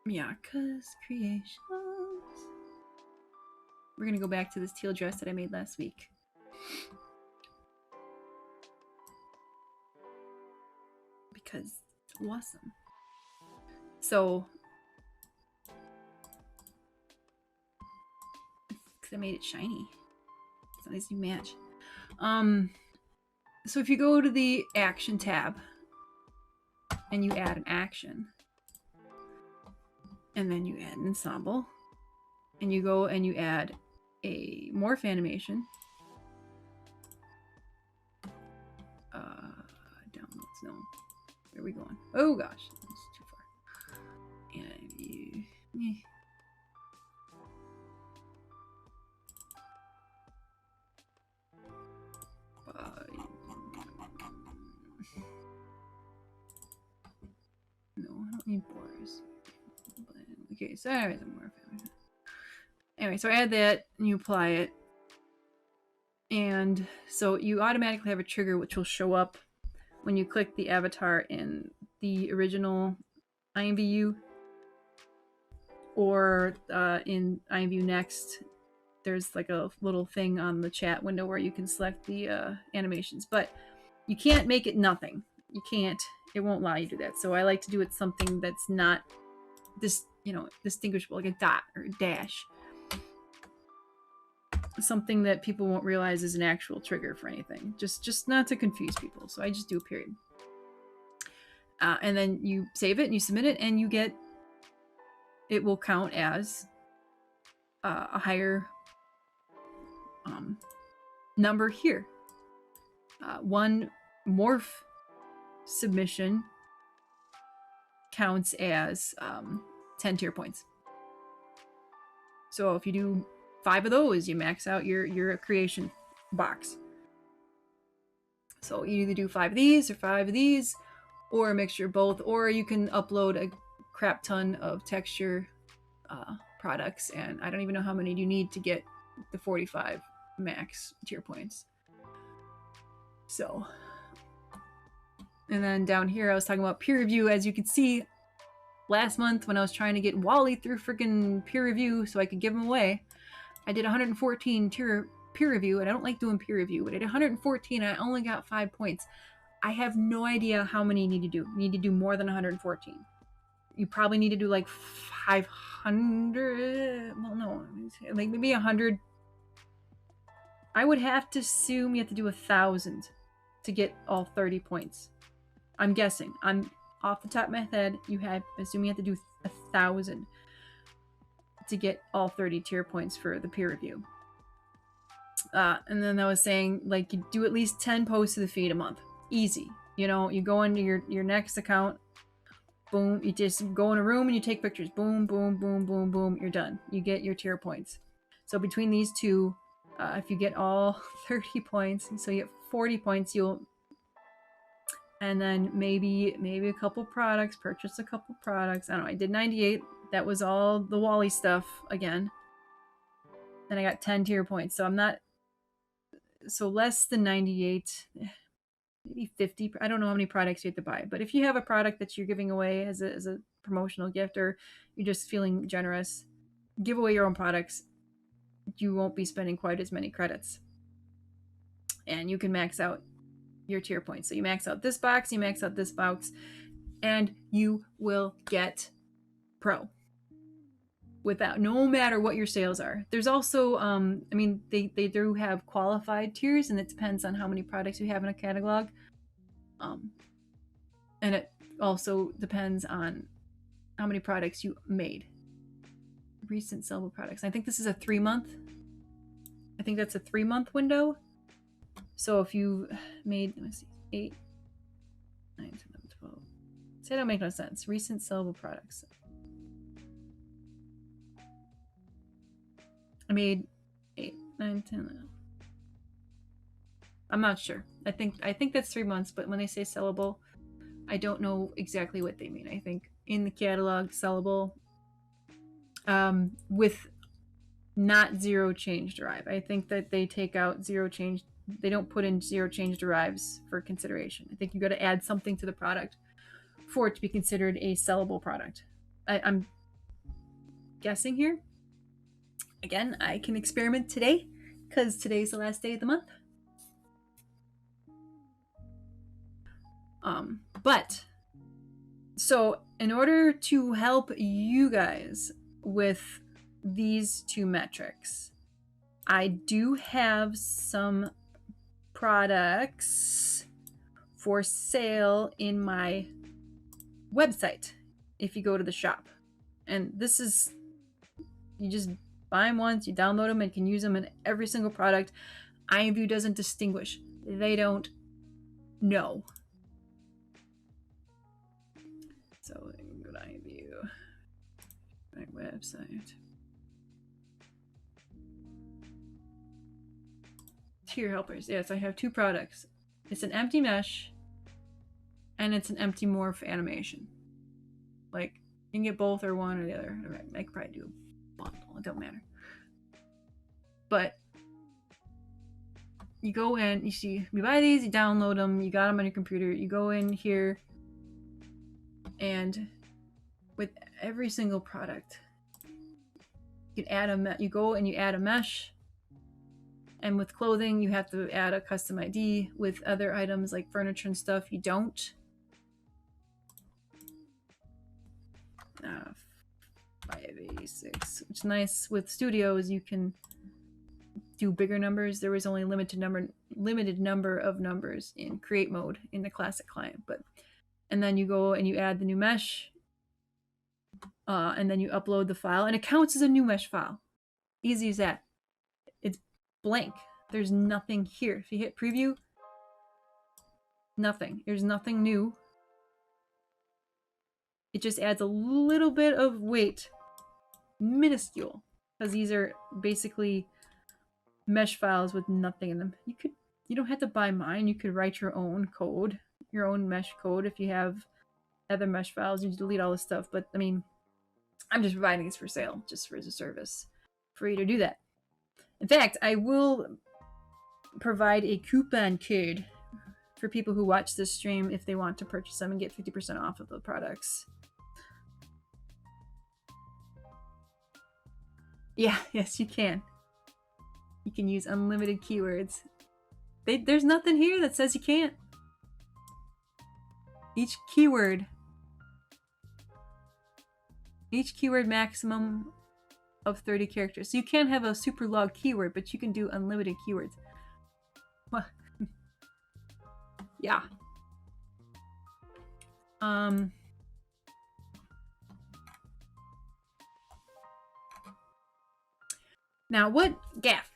Miyaka's Creations. We're gonna go back to this teal dress that I made last week. Because it's awesome. So, because I made it shiny. It's not easy to match. So if you go to the action tab and you add an action, and then you add an ensemble, and you go and you add a morph animation. Downloads, no. Where are we going? Oh gosh, that's too far. And Okay, so anyway, so I add that and you apply it. And so you automatically have a trigger which will show up when you click the avatar in the original IMVU or in IMVU Next. There's like a little thing on the chat window where you can select the animations, but you can't make it nothing. You can't. It won't allow you to do that. So I like to do it something that's not this, distinguishable, like a dot or a dash. Something that people won't realize is an actual trigger for anything. Just not to confuse people. So I just do a period. And then you save it and you submit it, and you get, it will count as a higher number here. One morph submission counts as 10 tier points. So if you do 5 of those, you max out your creation box. So you either do 5 of these or 5 of these, or a mixture of both, or you can upload a crap ton of texture products, and I don't even know how many you need to get the 45 max tier points. So, and then down here I was talking about peer review. As you can see, last month when I was trying to get Wally through freaking peer review so I could give him away, I did 114 peer review, and I don't like doing peer review, but I did 114 and I only got 5 points. I have no idea how many you need to do. You need to do more than 114. You probably need to do like 500. Well, no, like maybe 100. I would have to assume you have to do 1,000 to get all 30 points. I'm guessing. I'm off the top of my head. Assume you have to do 1,000 to get all 30 tier points for the peer review. And then I was saying, like, you do at least 10 posts to the feed a month. Easy. You go into your next account, boom, you just go in a room and you take pictures. Boom, boom, boom, boom, boom, you're done. You get your tier points. So between these two, if you get all 30 points, so you get 40 points, and then maybe a couple products, purchase a couple products. I don't know, I did 98. That was all the Wally stuff again. Then I got 10 tier points. So I'm not, so less than 98, maybe 50. I don't know how many products you have to buy, but if you have a product that you're giving away as a promotional gift, or you're just feeling generous, give away your own products. You won't be spending quite as many credits, and you can max out your tier points. So you max out this box, you max out this box, and you will get pro without, no matter what your sales are. There's also they do have qualified tiers, and it depends on how many products you have in a catalog, and it also depends on how many products you made. Recent sellable products. I think this is a 3-month. I think that's a 3-month window. So if you made, let me see, 8, 9, 10, 11, 12. See, that don't make no sense. Recent sellable products. I made 8, 9, 10, 11. I'm not sure. I think that's 3 months, but when they say sellable, I don't know exactly what they mean. I think in the catalog, sellable, with not zero change derive. I think that they take out zero change. They don't put in zero change derives for consideration. I think you got to add something to the product for it to be considered a sellable product. I'm guessing here. Again, I can experiment today because today's the last day of the month. But so in order to help you guys with these two metrics, I do have some products for sale in my website if you go to the shop. And this is, you just buy them once, you download them, and can use them in every single product. IMVU doesn't distinguish. They don't know. So I can go to IMVU, my website. Tier helpers. Yes, I have 2 products. It's an empty mesh and it's an empty morph animation. Like, You can get both or one or the other. I could probably do a bundle. It don't matter. But you go in, you see, you buy these, you download them, you got them on your computer. You go in here, and with every single product, you can add you go and you add a mesh. And with clothing, you have to add a custom ID. With other items like furniture and stuff, you don't. 586, which is nice. With studios, you can do bigger numbers. There was only a limited number of numbers in create mode in the classic client. And then you go and you add the new mesh, and then you upload the file, and it counts as a new mesh file. Easy as that. It's blank. There's nothing here. If you hit preview, nothing. There's nothing new. It just adds a little bit of weight, minuscule, because these are basically mesh files with nothing in them. You don't have to buy mine. You could write your own code, your own mesh code. If you have other mesh files, you delete all this stuff. But I mean, I'm just providing this for sale, just as a service for you to do that. In fact, I will provide a coupon code for people who watch this stream if they want to purchase them and get 50% off of the products. Yeah, yes, you can. You can use unlimited keywords. There's nothing here that says you can't. Each keyword maximum of 30 characters. So you can't have a super long keyword, but you can do unlimited keywords. Yeah. Now what, Gaff?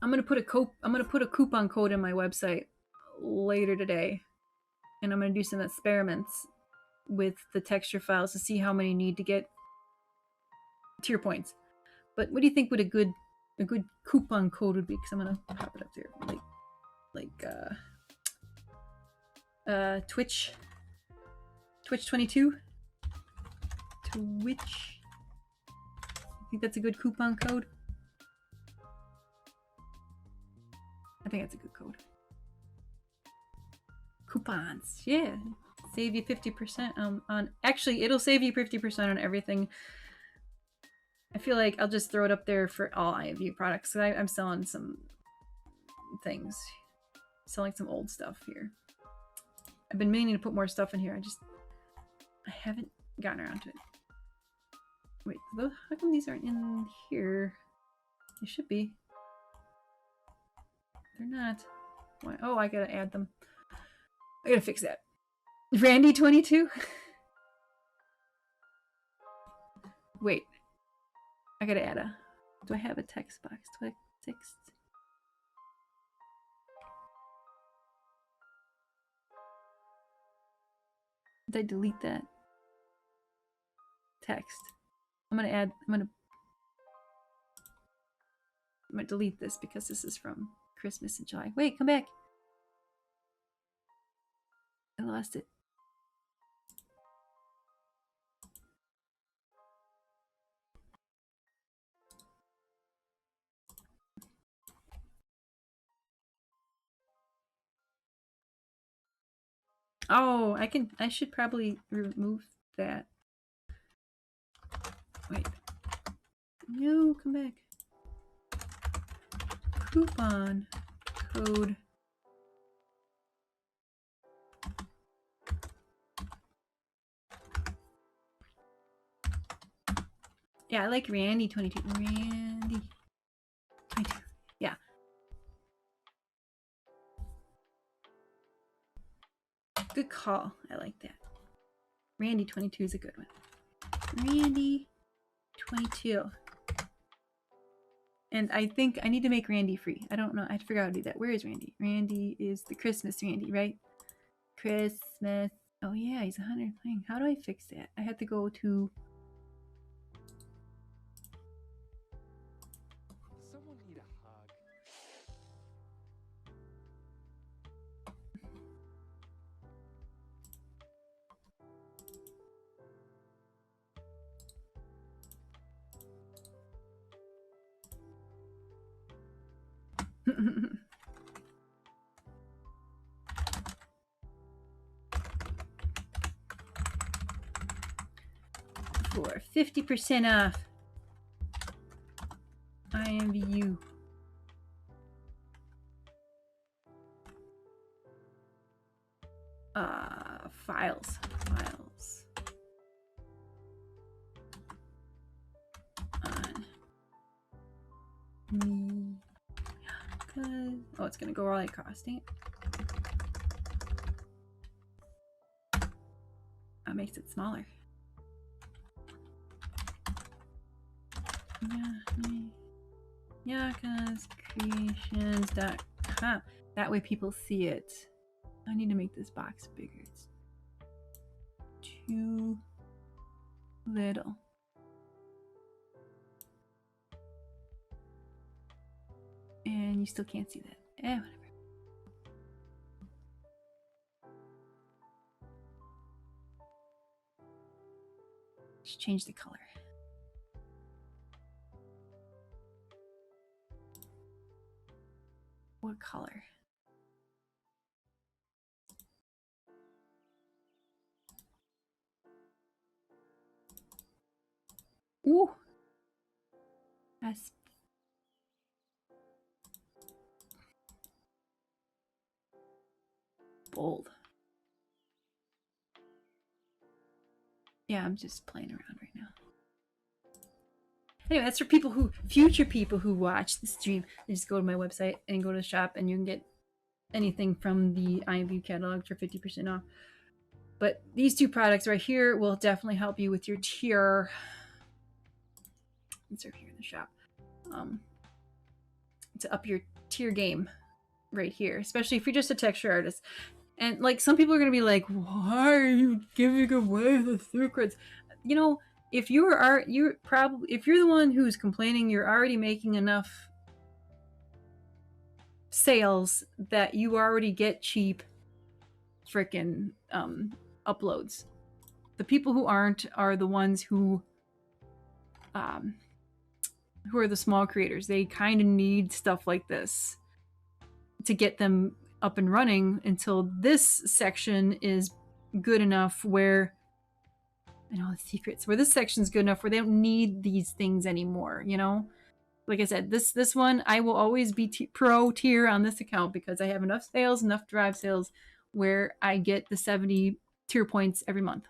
I'm gonna put a coupon code in my website later today, and I'm gonna do some experiments with the texture files to see how many you need to get tier points. But what do you think would a good coupon code would be? Because I'm gonna pop it up there, Twitch 22. Twitch. I think that's a good coupon code. I think that's a good code. Coupons, yeah. Save you 50% on. Actually, it'll save you 50% on everything. I feel like I'll just throw it up there for all IMVU products. So I'm selling some things, selling some old stuff here. I've been meaning to put more stuff in here. I haven't gotten around to it. Wait, how come these aren't in here? They should be. They're not. Why? Oh, I gotta add them. I gotta fix that. Randy 22? Wait. I gotta add a... Do I have a text box? Do I text? Did I delete that? Text. I'm gonna delete this because this is from Christmas in July. Wait, come back. I lost it. Oh, I should probably remove that. Wait. No, come back. Coupon code. Yeah, I like Randy 22. Randy 22. Yeah. Good call. I like that. Randy 22 is a good one. Randy 22. And I think I need to make Randy free. I don't know. I forgot to do that. Where is Randy? Randy is the Christmas Randy, right? Christmas. Oh yeah, he's 100 thing. How do I fix that? I have to go to... Someone need a hug. For 50% off IMVU. Files. On me. Oh, it's gonna go all across. Dang it. That makes it smaller. Yakascreations.com. That way people see it. I need to make this box bigger. It's too little. And you still can't see that. Whatever. Just change the color. What color? Ooh. That's bold. Yeah, I'm just playing around right now. Anyway, that's for people who, future people who watch the stream. They just go to my website and go to the shop and you can get anything from the IMVU catalog for 50% off. But these two products right here will definitely help you with your tier. It's over here in the shop. To up your tier game right here, especially if you're just a texture artist. And like some people are gonna be like, why are you giving away the secrets? You know, if you're the one who's complaining, you're already making enough sales that you already get cheap freaking uploads. The people who aren't are the ones who are the small creators. They kind of need stuff like this to get them up and running until this section is good enough where, I know the secrets, where this section's good enough where they don't need these things anymore, you know? Like I said, this one, I will always be pro tier on this account because I have enough sales, enough drive sales where I get the 70 tier points every month.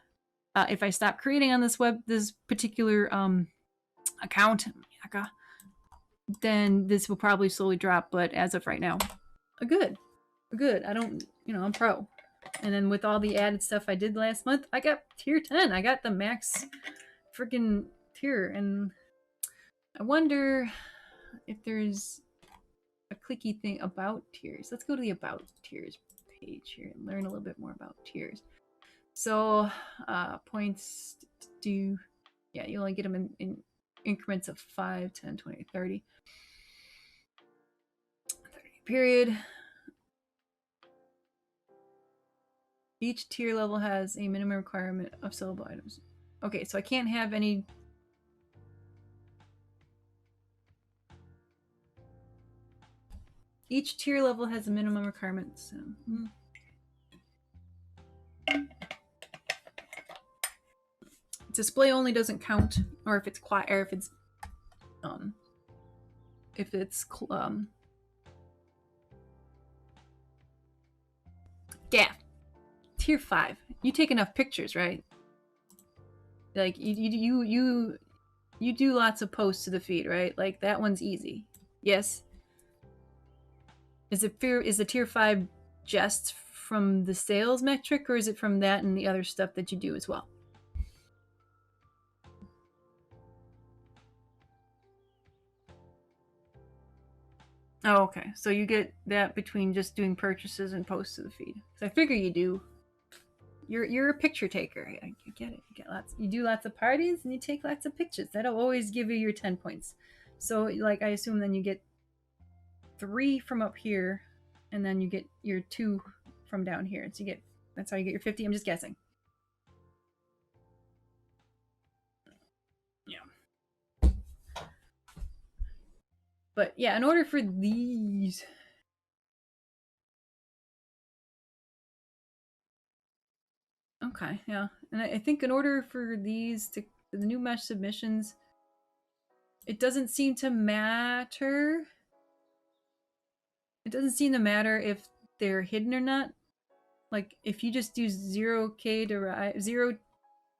If I stop creating on this particular account, then this will probably slowly drop. But as of right now, good. I don't, I'm pro. And then with all the added stuff I did last month, I got tier 10. I got the max freaking tier. And I wonder if there's a clicky thing about tiers. Let's go to the about tiers page here and learn a little bit more about tiers. So points do, yeah, you only get them in increments of 5, 10, 20, 30. 30 period. Each tier level has a minimum requirement of sellable items. Okay, so I can't have any. Each tier level has a minimum requirement, so. Display only doesn't count, or if it's quiet, or if it's yeah, tier 5. You take enough pictures, right? Like you do lots of posts to the feed, right? Like that one's easy. Yes. Is the tier 5 just from the sales metric, or is it from that and the other stuff that you do as well? Oh, okay. So you get that between just doing purchases and posts to the feed. So I figure you do. You're a picture taker. I get it. You do lots of parties and you take lots of pictures. That'll always give you your 10 points. So like I assume then you get 3 from up here, and then you get your 2 from down here. So that's how you get your 50. I'm just guessing. Yeah. But yeah, in order for these... Okay, yeah. And I think in order for these to... the new mesh submissions, it doesn't seem to matter. It doesn't seem to matter if they're hidden or not. Like, if you just do 0k derive, 0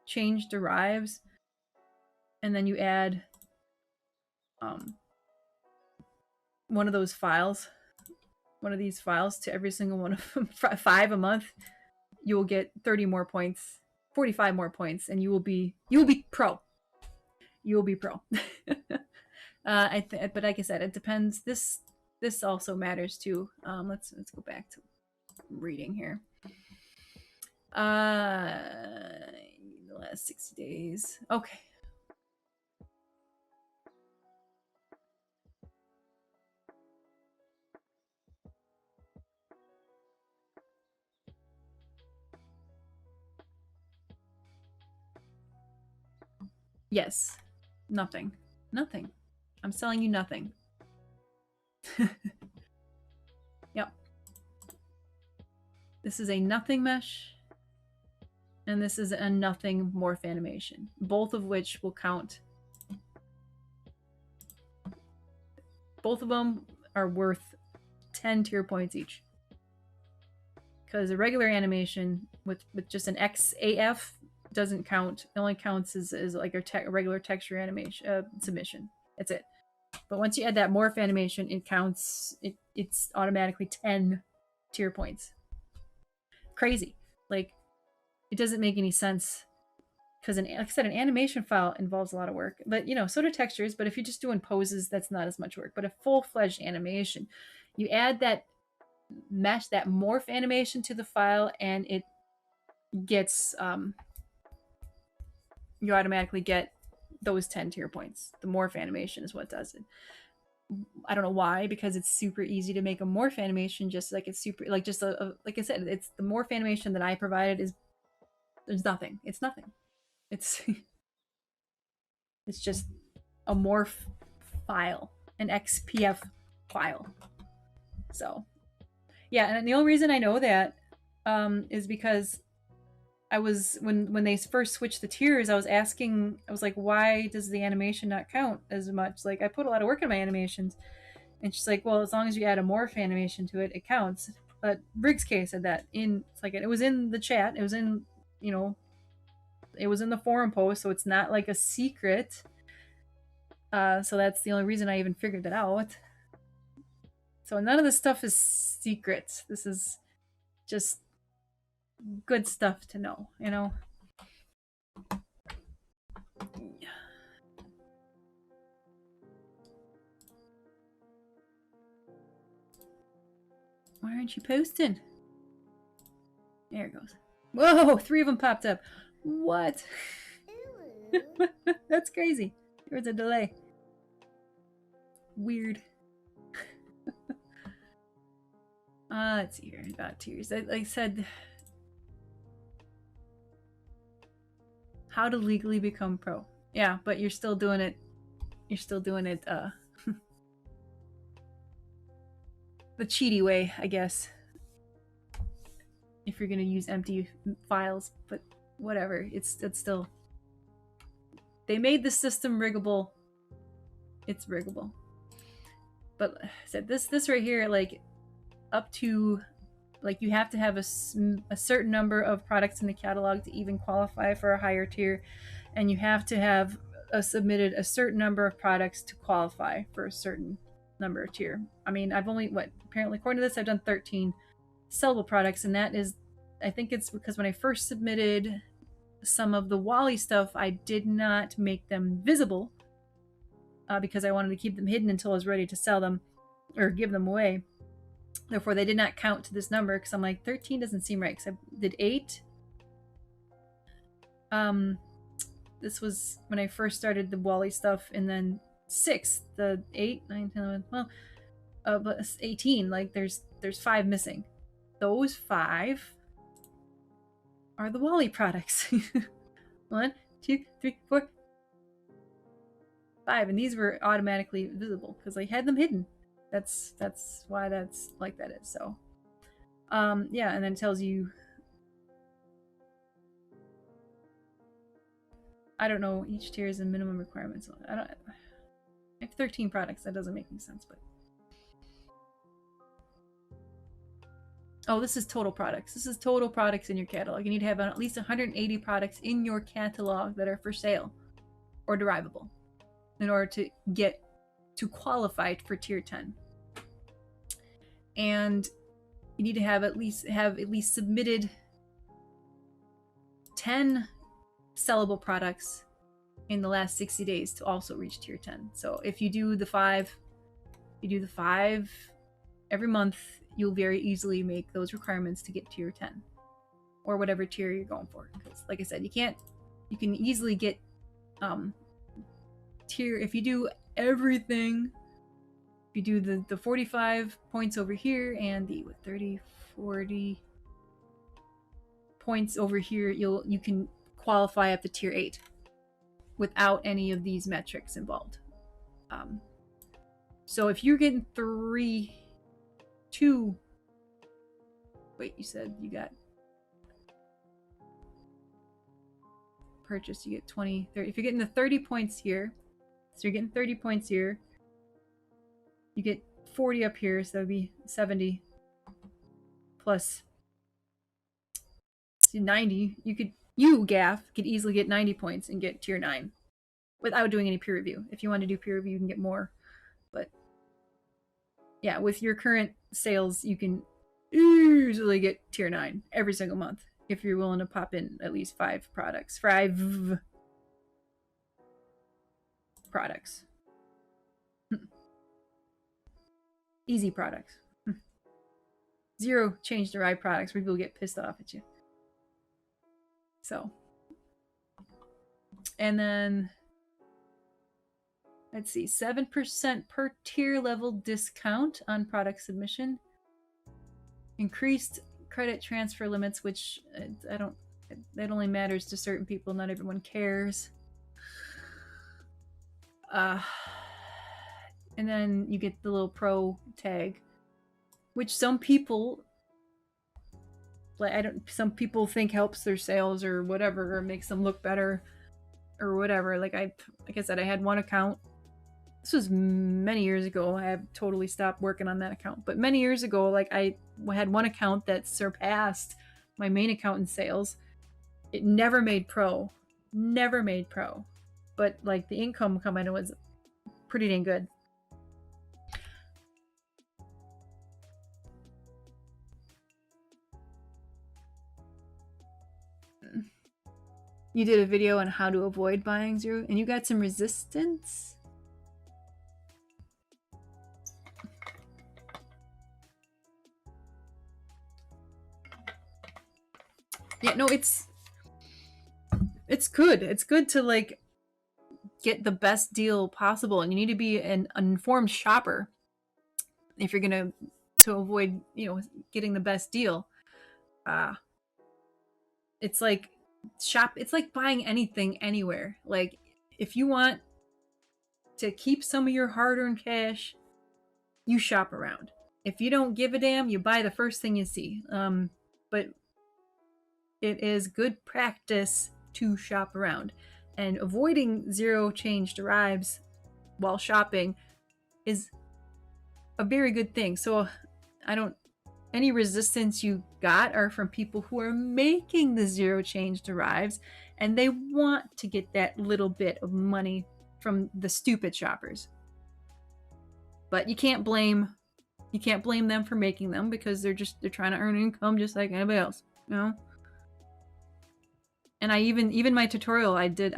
change derives, and then you add one of those files, one of these files to every single one of them, 5 a month, you will get 30 more points, 45 more points, and you will be pro. You will be pro. But like I said, it depends. This also matters too. Let's go back to reading here. The last 60 days. Okay. Yes. Nothing. Nothing. I'm selling you nothing. Yep. This is a nothing mesh. And this is a nothing morph animation. Both of which will count. Both of them are worth 10 tier points each. Because a regular animation with just an XAF doesn't count. It only counts as like a regular texture animation submission. That's it. But once you add that morph animation, it counts. It's automatically 10 tier points. Crazy. Like, it doesn't make any sense. Because, like I said, an animation file involves a lot of work. But, you know, so do textures. But if you're just doing poses, that's not as much work. But a full-fledged animation, you add that mesh, that morph animation to the file, and it gets... you automatically get those 10 tier points. The morph animation is what does it. I don't know why, because it's super easy to make a morph animation, just like it's super, like just like I said, it's the morph animation that I provided is, there's nothing. It's nothing. It's, it's just a morph file, an XPF file. So, yeah, and the only reason I know that is because I was, when they first switched the tiers, I was like, why does the animation not count as much? Like, I put a lot of work in my animations. And she's like, well, as long as you add a morph animation to it, it counts. But Briggs K said that it was in the chat. It was in, you know, it was in the forum post, so it's not like a secret. So that's the only reason I even figured that out. So none of this stuff is secret. This is just good stuff to know, you know? Why aren't you posting? There it goes. Whoa, 3 of them popped up. What? That's crazy. There was a delay. Weird. Let's see here about tiers. Like I said, how to legally become pro. Yeah, but you're still doing it. You're still doing it. The cheaty way, I guess. If you're gonna use empty files, but whatever. It's still. They made the system riggable. It's riggable. But said this right here, like, up to, like, you have to have a certain number of products in the catalog to even qualify for a higher tier, and you have to have submitted a certain number of products to qualify for a certain number of tier. I mean, I've only, apparently according to this, I've done 13 sellable products, and that is, I think it's because when I first submitted some of the Wally stuff, I did not make them visible because I wanted to keep them hidden until I was ready to sell them or give them away. Therefore, they did not count to this number because I'm like, 13 doesn't seem right because I did 8. This was when I first started the Wally stuff, and then 6, the 8, 9, 10, 11, well, but 18. Like, there's 5 missing. Those 5 are the Wally products. 1, 2, 3, 4, 5, and these were automatically visible because I had them hidden. That's why that's like that is. So yeah, and then it tells you, I don't know, each tier is a minimum requirements. I have 13 products. That doesn't make any sense, but oh, this is total products. This is total products in your catalog. You need to have at least 180 products in your catalog that are for sale or derivable in order to qualify for tier 10. And you need to have at least submitted 10 sellable products in the last 60 days to also reach tier 10. So if you do the 5 every month, you'll very easily make those requirements to get tier 10 or whatever tier you're going for. Because like I said, you can easily get tier, if you do everything, if you do the 45 points over here and the 30, 40 points over here, you can qualify up to tier 8 without any of these metrics involved. So if you're getting 2, wait, you said you got purchase, you get 20, 30. If you're getting the 30 points here, so you're getting 30 points here, you get 40 up here, so that would be 70 plus 90. You, Gaff, could easily get 90 points and get tier 9 without doing any peer review. If you want to do peer review, you can get more. But yeah, with your current sales, you can easily get tier 9 every single month if you're willing to pop in at least 5 products. 5 products. Easy products. 0 change derived products where people get pissed off at you. So, and then let's see, 7% per tier level discount on product submission. Increased credit transfer limits, which that only matters to certain people. Not everyone cares. And then you get the little pro tag, which some people some people think helps their sales or whatever, or makes them look better or whatever. Like I said, I had one account. This was many years ago. I have totally stopped working on that account. But many years ago, like I had one account that surpassed my main account in sales. It never made pro. Never made pro. But like the income coming in was pretty dang good. You did a video on how to avoid buying 0, and you got some resistance? Yeah, no, it's good. It's good to like get the best deal possible, and you need to be an informed shopper if you're gonna to avoid, getting the best deal. It's like it's like buying anything anywhere. Like if you want to keep some of your hard-earned cash, you shop around. If you don't give a damn, you buy the first thing you see. But it is good practice to shop around, and avoiding 0 change derives while shopping is a very good thing. So any resistance you got are from people who are making the 0 change derives, and they want to get that little bit of money from the stupid shoppers. But you can't blame them for making them, because they're trying to earn income just like anybody else, And I even my tutorial, I did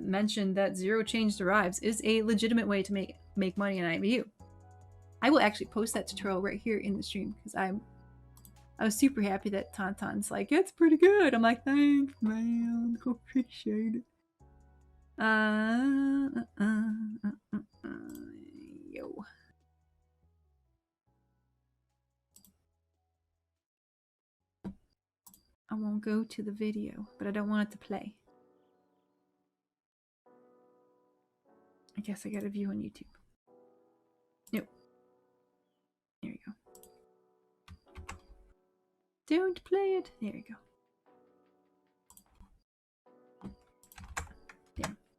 mention that 0 change derives is a legitimate way to make money in IMVU. I will actually post that tutorial right here in the stream, because I was super happy that Tauntaun's like, it's pretty good. I'm like, thanks, man. Appreciate it. Yo. I won't go to the video, but I don't want it to play. I guess I got a view on YouTube. Nope. There you go. Don't play it. There you go.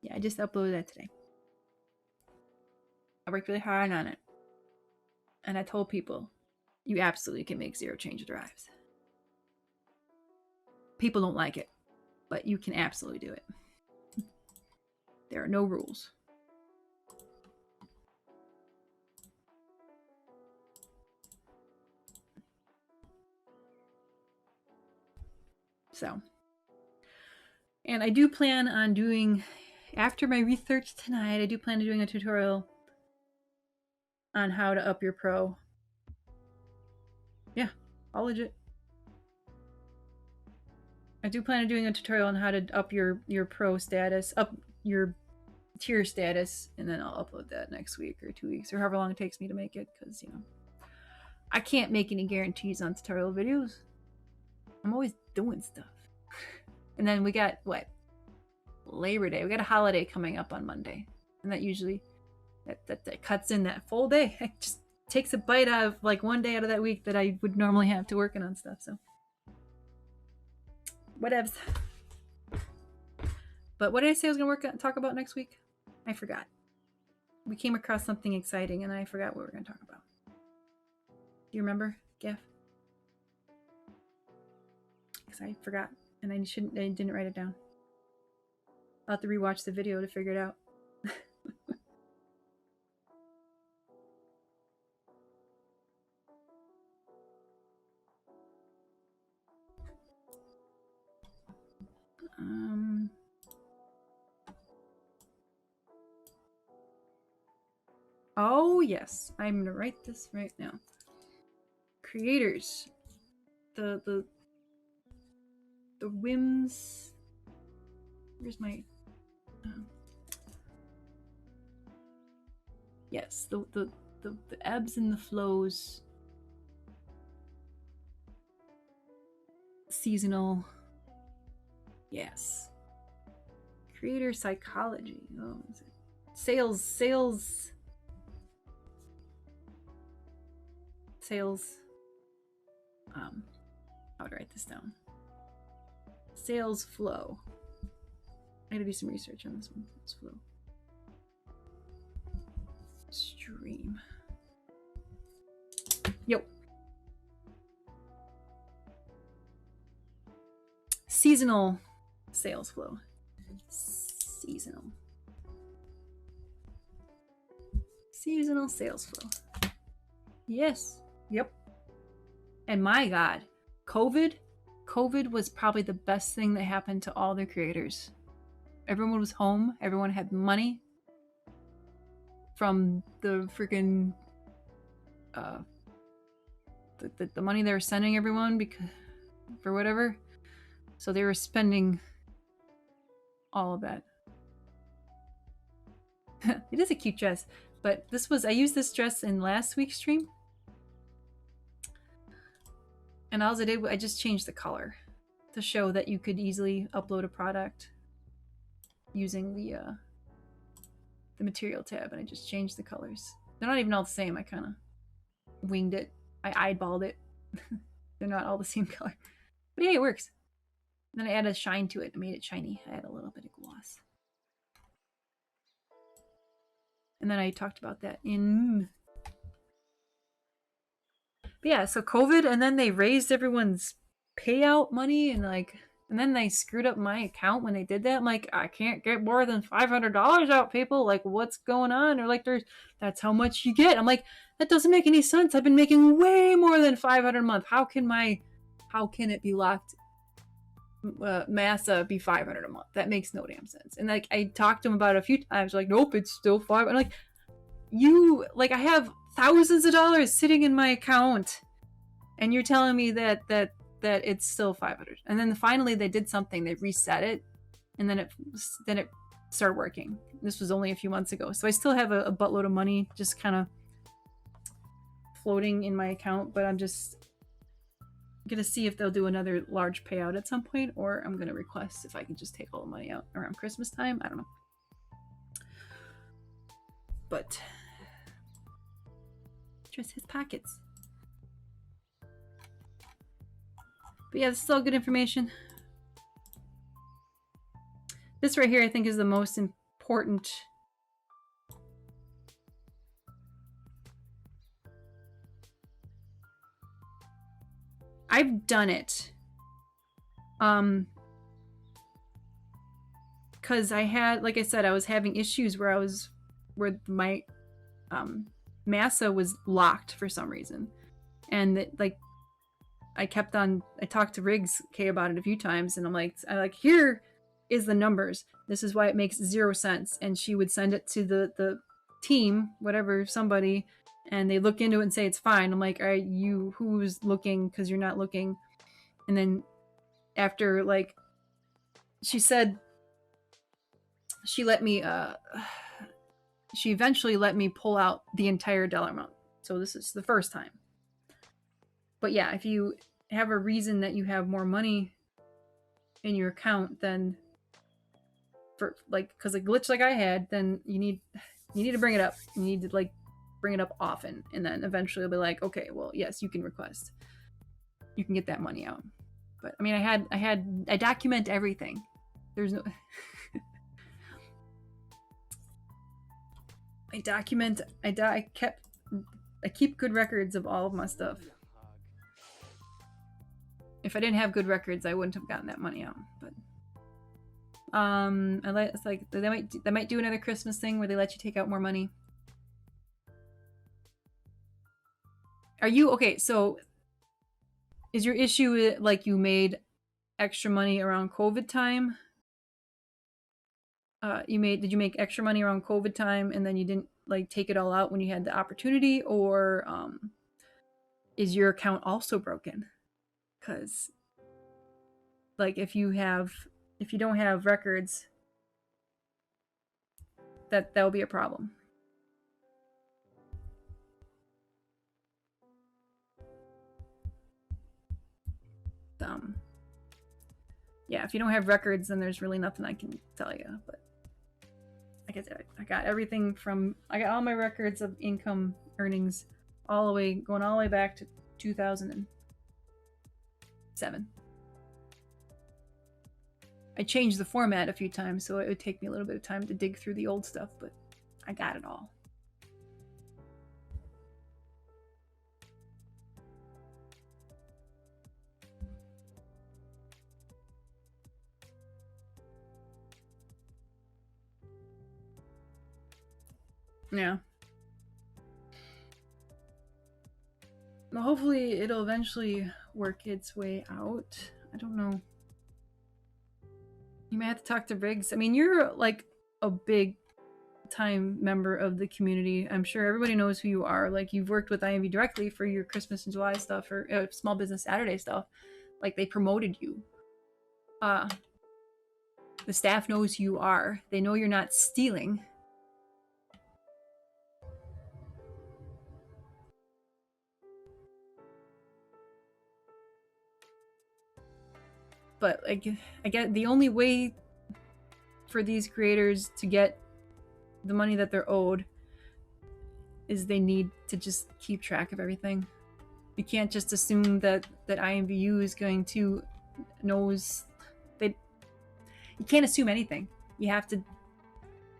Yeah, I just uploaded that today. I worked really hard on it. And I told people, you absolutely can make zero change drives. People don't like it, but you can absolutely do it. There are no rules. So, and I do plan on doing, after my research tonight, I do plan on doing a tutorial on how to up your pro. Yeah, all legit. I do plan on doing a tutorial on how to up your pro status, up your tier status, and then I'll upload that next week or 2 weeks or however long it takes me to make it, because, you know, I can't make any guarantees on tutorial videos. I'm always doing stuff. And then we got, what? Labor Day. We got a holiday coming up on Monday. And that usually, that cuts in that full day. It just takes a bite out of, like, one day out of that week that I would normally have to working on stuff, so. Whatevs. But what did I say I was going to talk about next week? I forgot. We came across something exciting, and I forgot what we were going to talk about. Do you remember, Gaff? Because I forgot, and I didn't write it down. I'll have to rewatch the video to figure it out. Oh yes, I'm gonna write this right now. Creators, the whims. Where's my? Yes, the ebbs and the flows. Seasonal. Yes. Creator psychology. Oh, is it? Sales. How would I write this down? Sales flow. I gotta do some research on this one. Sales flow. Stream. Yo. Seasonal sales flow. Seasonal sales flow. Yes. Yep. And my God, COVID was probably the best thing that happened to all the creators. Everyone was home. Everyone had money from the freaking the money they were sending everyone because for whatever. So they were spending all of that. It is a cute dress, but I used this dress in last week's stream. And all I did, I just changed the color to show that you could easily upload a product using the material tab, and I just changed the colors. They're not even all the same. I kind of winged it. I eyeballed it. They're not all the same color. But yeah, it works. And then I added a shine to it. I made it shiny. I added a little bit of gloss. And then I talked about that in... But yeah, so COVID, and then they raised everyone's payout money, and then they screwed up my account when they did that. I'm like, I can't get more than $500 out, people. Like, what's going on? Or like, that's how much you get. I'm like, that doesn't make any sense. I've been making way more than $500 a month. How can it be locked? Massa be $500 a month? That makes no damn sense. And like, I talked to him about it a few times. Like, nope, it's still $500. I'm like, I have thousands of dollars sitting in my account, and you're telling me that it's still $500. And then finally they did something. They reset it, and then it started working. This was only a few months ago, so I still have a buttload of money just kind of floating in my account. But I'm just gonna see if they'll do another large payout at some point, or I'm gonna request if I can just take all the money out around Christmas time. I don't know. but just his pockets. But yeah, this is all good information. This right here, I think, is the most important. I've done it. Because I had, like I said, I was having issues where my massa was locked for some reason. And I talked to Riggs K about it a few times, and I'm like, here is the numbers. This is why it makes 0 sense. And she would send it to the team, whatever, somebody, and they look into it and say it's fine. I'm like, all right, who's looking? Because you're not looking. And then after, like, she said, she eventually let me pull out the entire dollar amount. So this is the first time. But yeah, if you have a reason that you have more money in your account than because a glitch like I had, then you need to bring it up. You need to bring it up often, and then eventually it'll be like, okay, well, yes, you can request. You can get that money out. But I mean, I document everything. There's no I keep good records of all of my stuff. If I didn't have good records, I wouldn't have gotten that money out. But it's like they might do another Christmas thing where they let you take out more money. Are you okay? So is your issue like you made extra money around COVID time? Did you make extra money around COVID time and then you didn't take it all out when you had the opportunity, or is your account also broken? Because if you don't have records, that'll be a problem. Yeah, if you don't have records, then there's really nothing I can tell you. But like I said, I got all my records of income earnings going all the way back to 2007. I changed the format a few times, so it would take me a little bit of time to dig through the old stuff, but I got it all. Yeah. Well, hopefully it'll eventually work its way out. I don't know. You may have to talk to Riggs. I mean, you're a big time member of the community. I'm sure everybody knows who you are. You've worked with IMVU directly for your Christmas and July stuff, or Small Business Saturday stuff. They promoted you. The staff knows who you are. They know you're not stealing. But I get the only way for these creators to get the money that they're owed is they need to just keep track of everything. You can't just assume that IMVU is going to knows that. You can't assume anything. You have to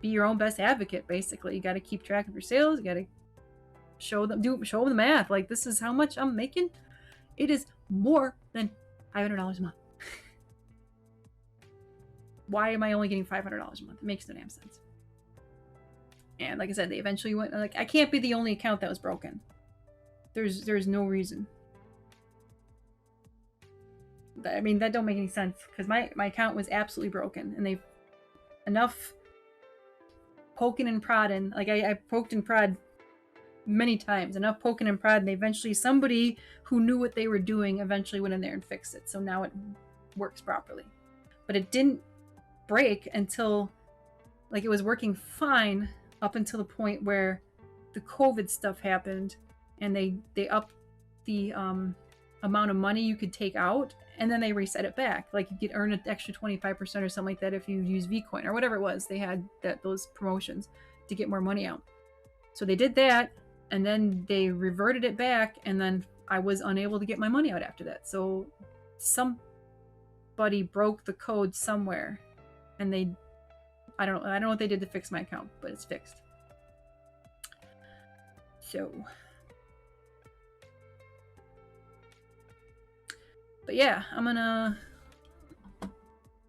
be your own best advocate. Basically, you got to keep track of your sales. You got to show them the math. This is how much I'm making. It is more than $500 a month. Why am I only getting $500 a month? It makes no damn sense. And like I said, they eventually went I can't be the only account that was broken. There's no reason. I mean, that don't make any sense because my account was absolutely broken, and they've enough poking and prodding. I poked and prod many times, enough poking and prodding. Eventually, somebody who knew what they were doing eventually went in there and fixed it. So now it works properly. But it didn't break until it was working fine up until the point where the COVID stuff happened, and they upped the amount of money you could take out, and then they reset it back. You could earn an extra 25% or something like that if you use Vcoin or whatever it was. They had those promotions to get more money out. So they did that, and then they reverted it back, and then I was unable to get my money out after that. So somebody broke the code somewhere, and I don't know what they did to fix my account, but it's fixed. So, but yeah,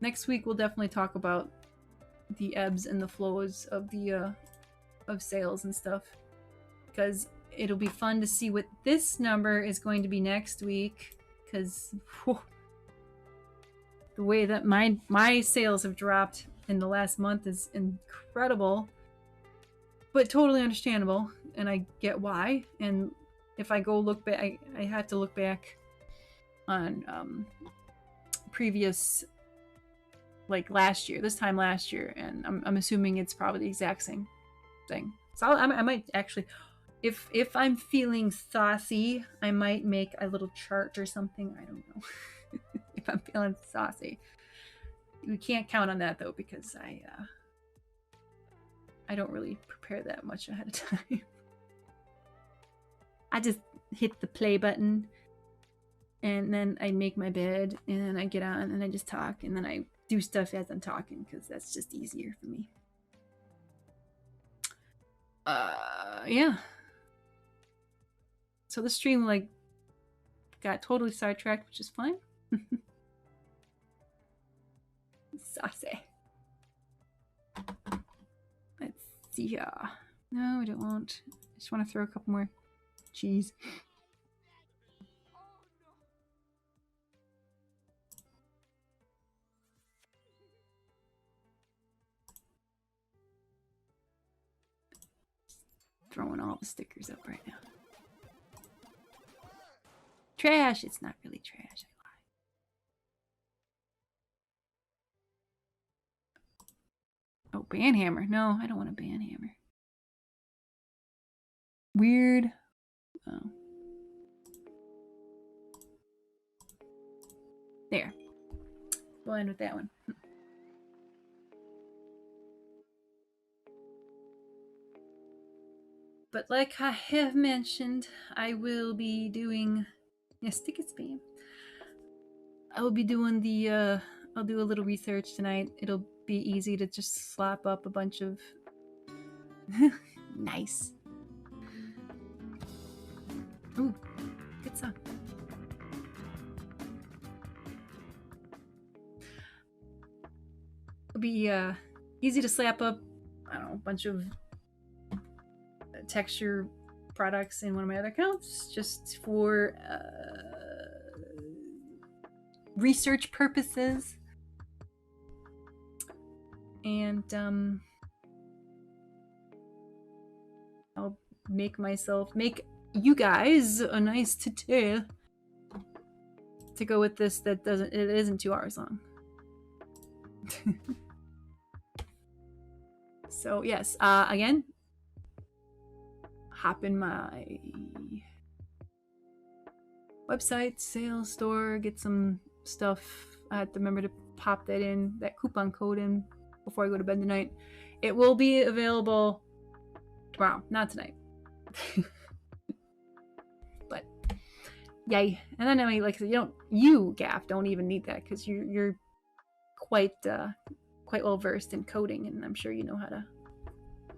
next week we'll definitely talk about the ebbs and the flows of the of sales and stuff, because it'll be fun to see what this number is going to be next week, because the way that my sales have dropped in the last month is incredible, but totally understandable, and I get why. And if I go look back, I have to look back on previous, like this time last year, and I'm assuming it's probably the exact same thing. So I might actually, if I'm feeling saucy, I might make a little chart or something. I don't know. If I'm feeling saucy, we can't count on that though, because I don't really prepare that much ahead of time. I just hit the play button, and then I make my bed, and then I get on and I just talk, and then I do stuff as I'm talking, because that's just easier for me. Yeah. So the stream like got totally sidetracked, which is fine. Saucy. Let's see here. No, I don't want. I just want to throw a couple more cheese. Throwing all the stickers up right now. Trash! It's not really trash. I lie. Oh, banhammer. No, I don't want a banhammer. Weird. Oh. There. We'll end with that one. But like I have mentioned, I will be doing... Yeah, stick it spam. I will be doing the... I'll do a little research tonight. It'll be easy to just slap up a bunch of... Nice. Ooh, good song. It'll be easy to slap up, I don't know, a bunch of texture products in one of my other accounts, just for research purposes. And I'll make you guys a nice tutorial to go with this that it isn't 2 hours long. So yes, again, hop in my website, sales store, get some stuff. I have to remember to pop that coupon code in before I go to bed tonight. It will be available tomorrow, not tonight. But yay. And then I mean, like I said, you Gaff don't even need that, because you're quite well versed in coding, and I'm sure you know how to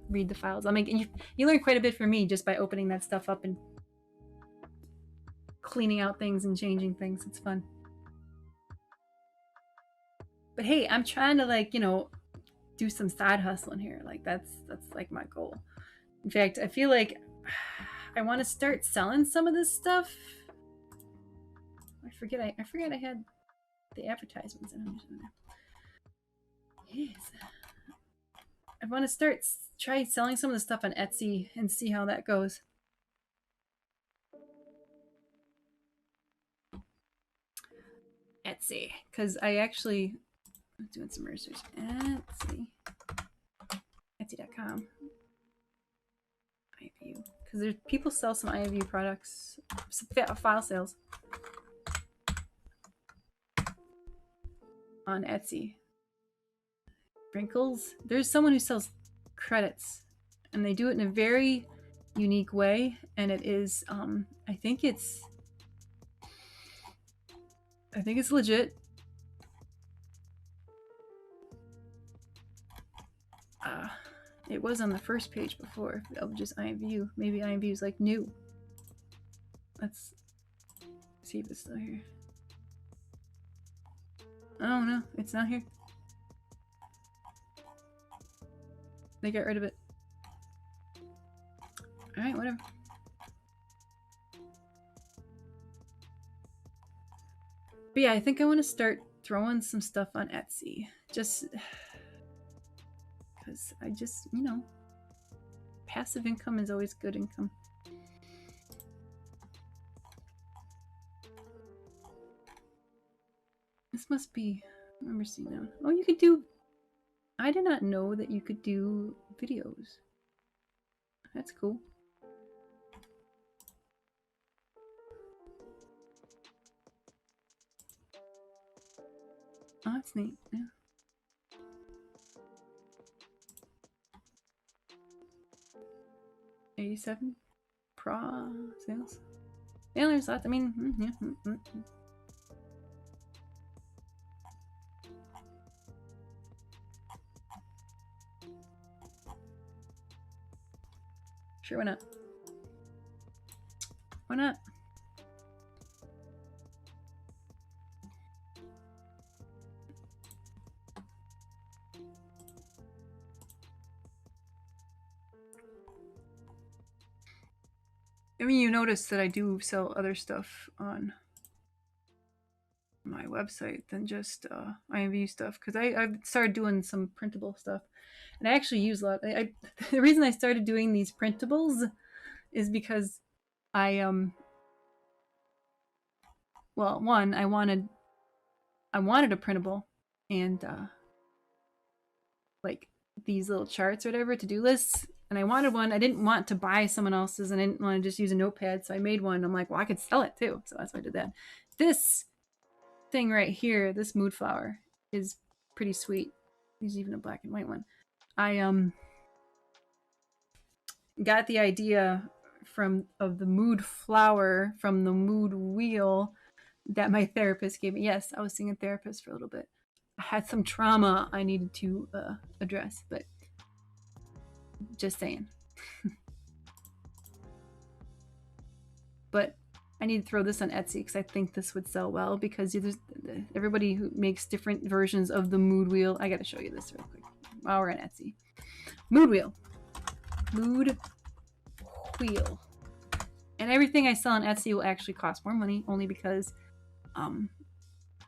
read the files. I mean, you learn quite a bit from me just by opening that stuff up and cleaning out things and changing things. It's fun. But hey, I'm trying to do some side hustling here. Like that's like my goal. In fact, I feel like I want to start selling some of this stuff. I forget I had the advertisements in there. Yes. I want to try selling some of the stuff on Etsy and see how that goes. Etsy, because I'm doing some research. Etsy.com. IMVU, because there's people sell some IMVU products, some file sales on Etsy. Wrinkles. There's someone who sells credits, and they do it in a very unique way, and it is I think it's legit. It was on the first page before of just IMVU. Maybe IMVU is like new. Let's see if it's still here. Oh no, it's not here. They got rid of it. Alright, whatever. But yeah, I think I want to start throwing some stuff on Etsy. Just because I just, you know, passive income is always good income. This must be, I remember seeing that one. Oh, you could do, I did not know that you could do videos. That's cool. Oh, that's neat, yeah. $87 pro sales. Yeah, there's lots. I mean, yeah. Sure, why not? Why not? I mean, you notice that I do sell other stuff on my website than just IMVU stuff, because I've started doing some printable stuff, and I actually use a lot. The reason I started doing these printables is because I well, one, I wanted a printable, and like these little charts or whatever, to-do lists, and I wanted one. I didn't want to buy someone else's, and I didn't want to just use a notepad, so I made one. I'm like, well, I could sell it too, so that's why I did that. This thing right here, this mood flower, is pretty sweet. There's even a black and white one. I got the idea of the mood flower from the mood wheel that my therapist gave me. Yes, I was seeing a therapist for a little bit. I had some trauma I needed to address, but just saying. But I need to throw this on Etsy because I think this would sell well, because everybody who makes different versions of the mood wheel. I gotta show you this real quick while we're on Etsy. Mood wheel. Mood wheel. And everything I sell on Etsy will actually cost more money, only because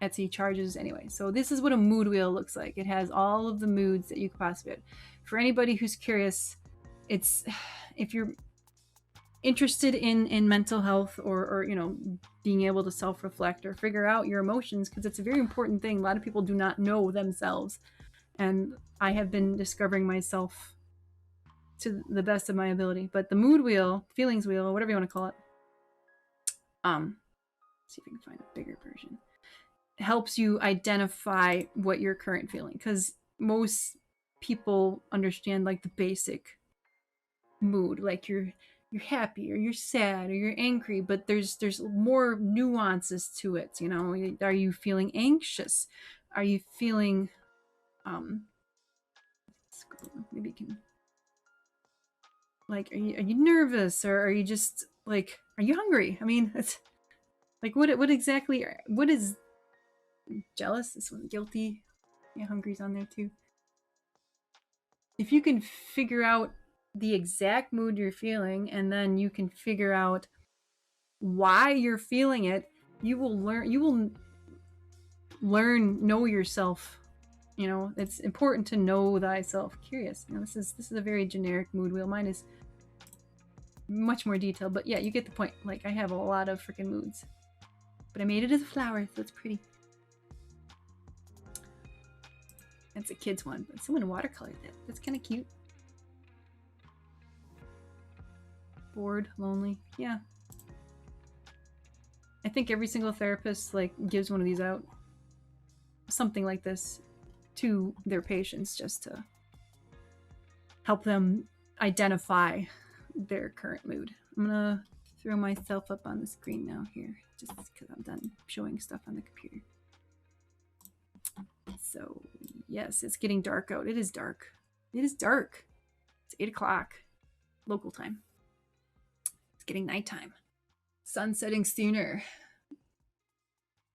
Etsy charges anyway. So this is what a mood wheel looks like. It has all of the moods that you could possibly get. For anybody who's curious, it's, if you're interested in mental health, or you know, being able to self-reflect or figure out your emotions, because it's a very important thing. A lot of people do not know themselves, and I have been discovering myself to the best of my ability. But the mood wheel, feelings wheel, whatever you want to call it, see if we can find a bigger version, helps you identify what you're current feeling, because most people understand like the basic mood, like you're happy, or you're sad, or you're angry, but there's more nuances to it. You know, are you feeling anxious? Are you feeling maybe you can, like, are you nervous, or are you just like, are you hungry? I mean, it's like, what exactly, what is jealous? This one, guilty. Yeah, hungry's on there too. If you can figure out the exact mood you're feeling, and then you can figure out why you're feeling it, you will learn, know yourself. You know, it's important to know thyself. Curious. You know, this is a very generic mood wheel. Mine is much more detailed, but yeah, you get the point. Like, I have a lot of freaking moods, but I made it as a flower, so it's pretty. That's a kid's one, but someone watercolored that. That's kind of cute. Bored, lonely. Yeah. I think every single therapist like gives one of these out, something like this, to their patients, just to help them identify their current mood. I'm gonna throw myself up on the screen now here, just because I'm done showing stuff on the computer. So yes, it's getting dark out. It is dark. It is dark. It's 8 o'clock local time. It's getting nighttime. Sun setting sooner.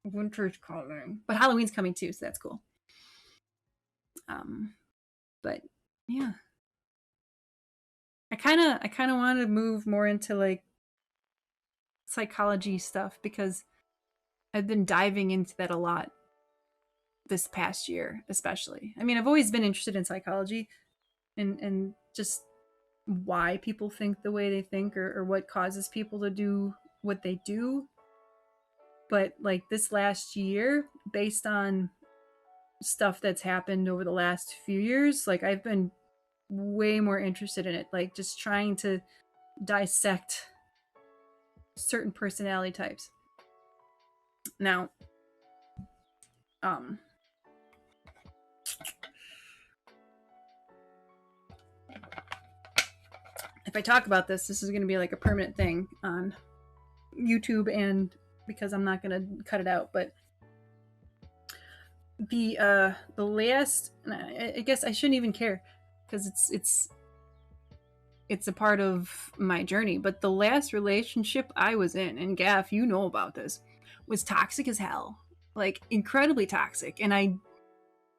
Winter's coming, but Halloween's coming too, so that's cool. But yeah, I kind of want to move more into like psychology stuff because I've been diving into that a lot this past year, especially. I mean, I've always been interested in psychology and just why people think the way they think or what causes people to do what they do. But like this last year, based on stuff that's happened over the last few years, like I've been way more interested in it, like just trying to dissect certain personality types. Now, if I talk about this is going to be like a permanent thing on YouTube, and because I'm not going to cut it out, but the last, I guess I shouldn't even care because it's a part of my journey, but the last relationship I was in, and Gaff, you know about this, was toxic as hell, like incredibly toxic, and I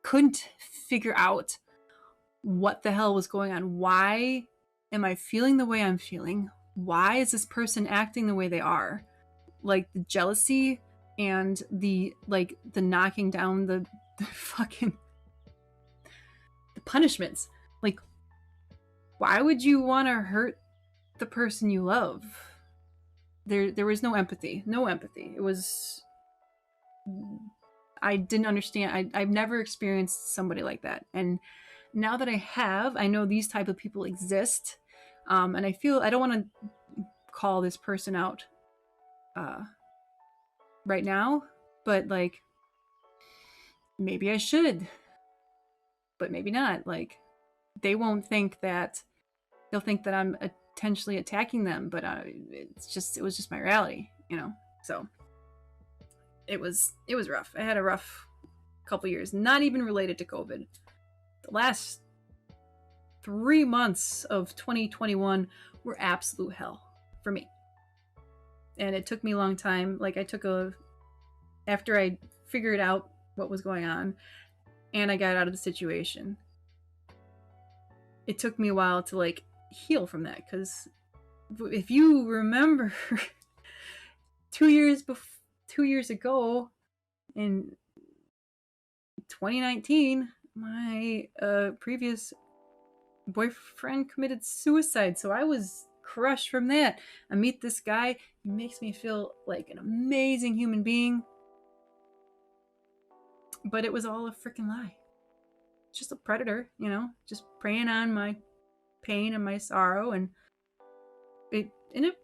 couldn't figure out what the hell was going on. Why am I feeling the way I'm feeling? Why is this person acting the way they are? Like the jealousy and the knocking down the fucking the punishments. Like, why would you want to hurt the person you love? There was no empathy. No empathy. It was, I didn't understand. I've never experienced somebody like that. And now that I have, I know these type of people exist. And I feel I don't want to call this person out right now, but like maybe I should, but maybe not. Like they won't think that, they'll think that I'm intentionally attacking them, but it was just my reality, you know. So it was rough. I had a rough couple years, not even related to COVID. The last 3 months of 2021 were absolute hell for me. And it took me a long time. Like after I figured out what was going on and I got out of the situation, it took me a while to like heal from that. Because if you remember 2 years ago in 2019, my previous boyfriend committed suicide, so I was crushed from that. I meet this guy, he makes me feel like an amazing human being, but it was all a freaking lie. It's just a predator, you know, just preying on my pain and my sorrow, and it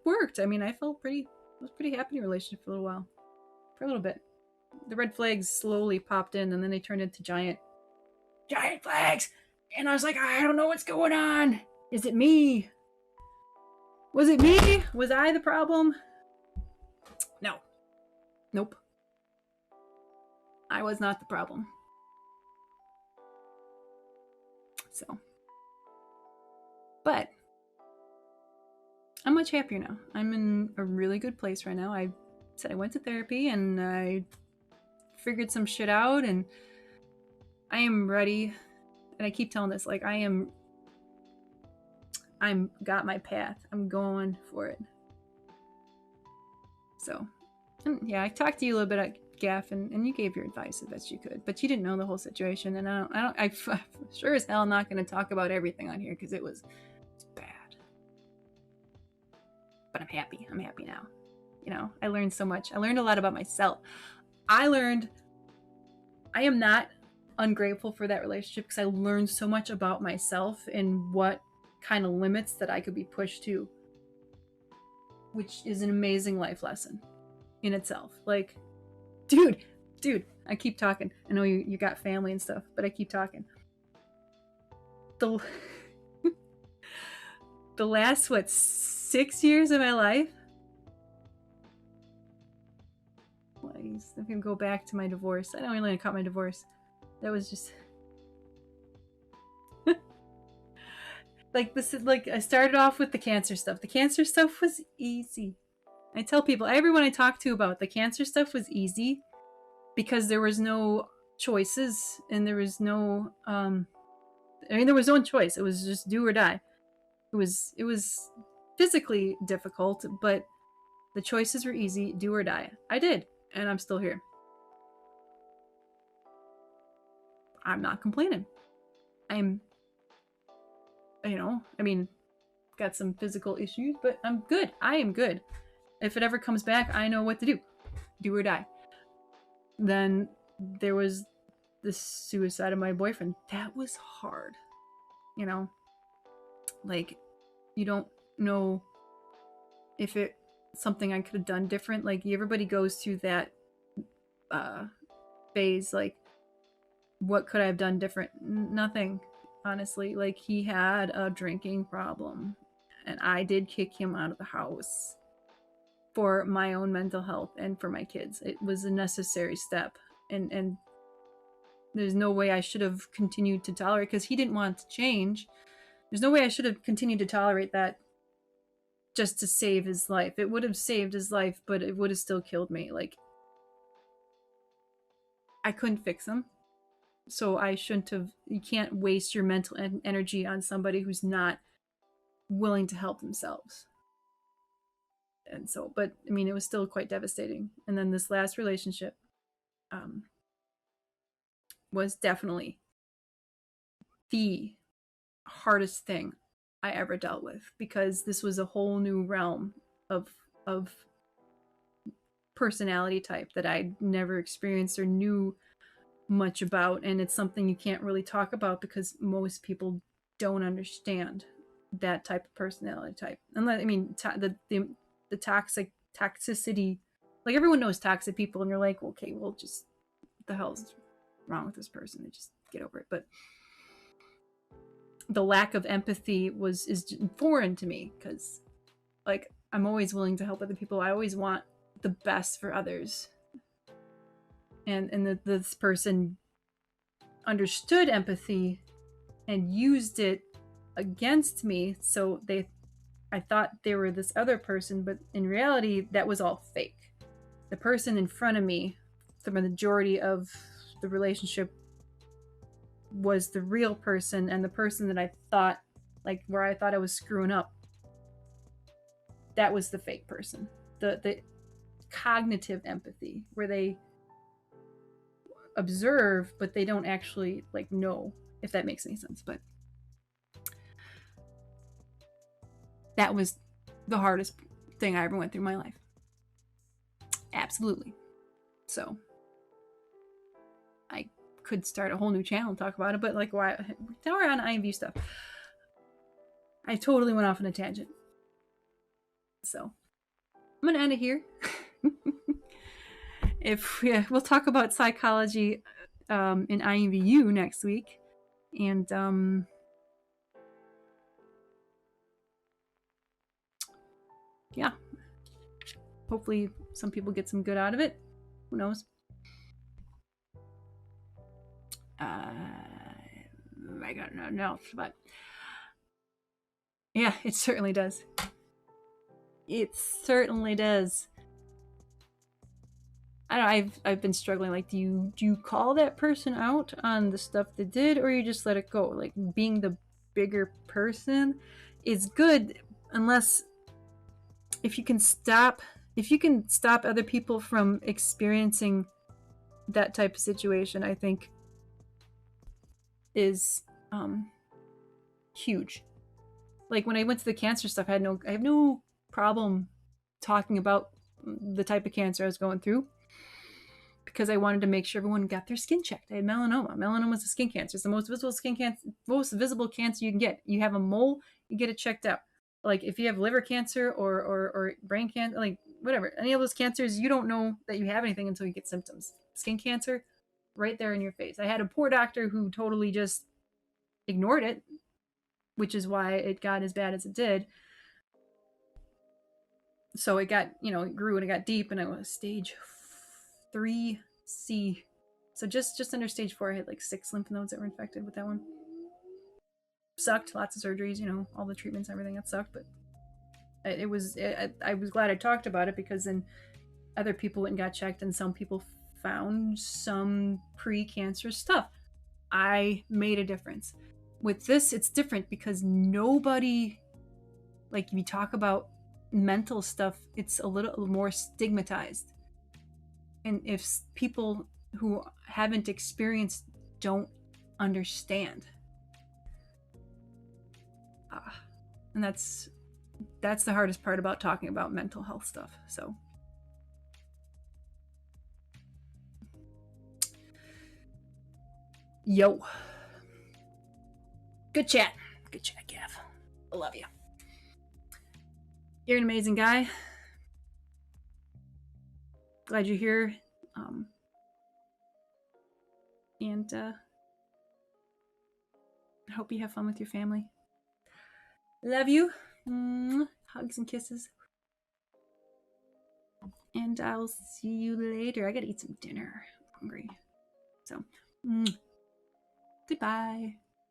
worked. I mean, I was pretty happy in a relationship for a little while, for a little bit. The red flags slowly popped in, and then they turned into giant flags. And I was like, I don't know what's going on. Is it me? Was it me? Was I the problem? No. Nope. I was not the problem. So. But I'm much happier now. I'm in a really good place right now. I said I went to therapy and I figured some shit out, and I am ready. And I keep telling this, like, I'm got my path. I'm going for it. So, yeah, I talked to you a little bit at Gaff, and you gave your advice the best you could, but you didn't know the whole situation, and I'm sure as hell not going to talk about everything on here because it was bad. But I'm happy. I'm happy now. You know, I learned so much. I learned a lot about myself. I am not ungrateful for that relationship because I learned so much about myself and what kind of limits that I could be pushed to, which is an amazing life lesson in itself. Like, dude, I keep talking. I know you got family and stuff, but I keep talking. the last, what, 6 years of my life? If I can go back to my divorce. I don't really count my divorce. That was just like this is like I started off with the cancer stuff. The cancer stuff was easy. I tell people, everyone I talk to about the cancer stuff was easy because there was no choices and there was no there was no choice. It was just do or die. It was physically difficult, but the choices were easy, do or die. I did, and I'm still here. I'm not complaining. I'm I mean, got some physical issues, but I'm good. I am good. If it ever comes back, I know what to do. Do or die. Then there was the suicide of my boyfriend. That was hard. Like, you don't know if it something I could have done different. Like, everybody goes through that phase. Like, what could I have done different? Nothing, honestly. Like, he had a drinking problem, and I did kick him out of the house for my own mental health and for my kids. It was a necessary step, and there's no way I should have continued to tolerate, because he didn't want to change. There's no way I should have continued to tolerate that just to save his life. It would have saved his life, but it would have still killed me. Like, I couldn't fix him, so I shouldn't have. You can't waste your mental energy on somebody who's not willing to help themselves. And so, but I mean, it was still quite devastating. And then this last relationship was definitely the hardest thing I ever dealt with, because this was a whole new realm of personality type that I'd never experienced or knew much about, and it's something you can't really talk about because most people don't understand that type of personality type. And I mean, the toxicity, like, everyone knows toxic people, and you're like, okay, well, just what the hell's wrong with this person? And just get over it. But the lack of empathy is foreign to me, because, like, I'm always willing to help other people. I always want the best for others, and this person understood empathy and used it against me. So I thought they were this other person, but in reality, that was all fake. The person in front of me, the majority of the relationship, was the real person, and the person that I thought, like, where I thought I was screwing up, that was the fake person. The cognitive empathy, where they observe but they don't actually, like, know, if that makes any sense. But that was the hardest thing I ever went through in my life. Absolutely. So I could start a whole new channel and talk about it, but, like, why now we're on IMVU stuff. I totally went off on a tangent. So I'm gonna end it here. We'll talk about psychology in IMVU next week, and yeah, hopefully some people get some good out of it. Who knows? I don't know, but yeah, it certainly does. It certainly does. I don't know, I've been struggling. Like, do you call that person out on the stuff they did, or you just let it go? Like, being the bigger person is good, unless if you can stop other people from experiencing that type of situation, I think is huge. Like, when I went to the cancer stuff, I have no problem talking about the type of cancer I was going through, because I wanted to make sure everyone got their skin checked. I had melanoma. Melanoma is a skin cancer. It's the most visible cancer you can get. You have a mole, you get it checked out. Like, if you have liver cancer or brain cancer, like, whatever, any of those cancers, you don't know that you have anything until you get symptoms. Skin cancer, right there in your face. I had a poor doctor who totally just ignored it. which is why it got as bad as it did. So it got, it grew and it got deep, and it was stage 3C. So just under stage 4, I had like 6 lymph nodes that were infected with that one. Sucked, lots of surgeries, all the treatments, everything, that sucked. But I was glad I talked about it, because then other people went and got checked, and some people found some pre-cancerous stuff. I made a difference. With this, it's different because nobody, like, if you talk about mental stuff, it's a little more stigmatized. And if people who haven't experienced don't understand, and that's the hardest part about talking about mental health stuff. So yo, good chat, Gav. I love you. You're an amazing guy. Glad you're here. And I hope you have fun with your family. Love you. Hugs and kisses. And I'll see you later. I gotta eat some dinner. I'm hungry. So, goodbye.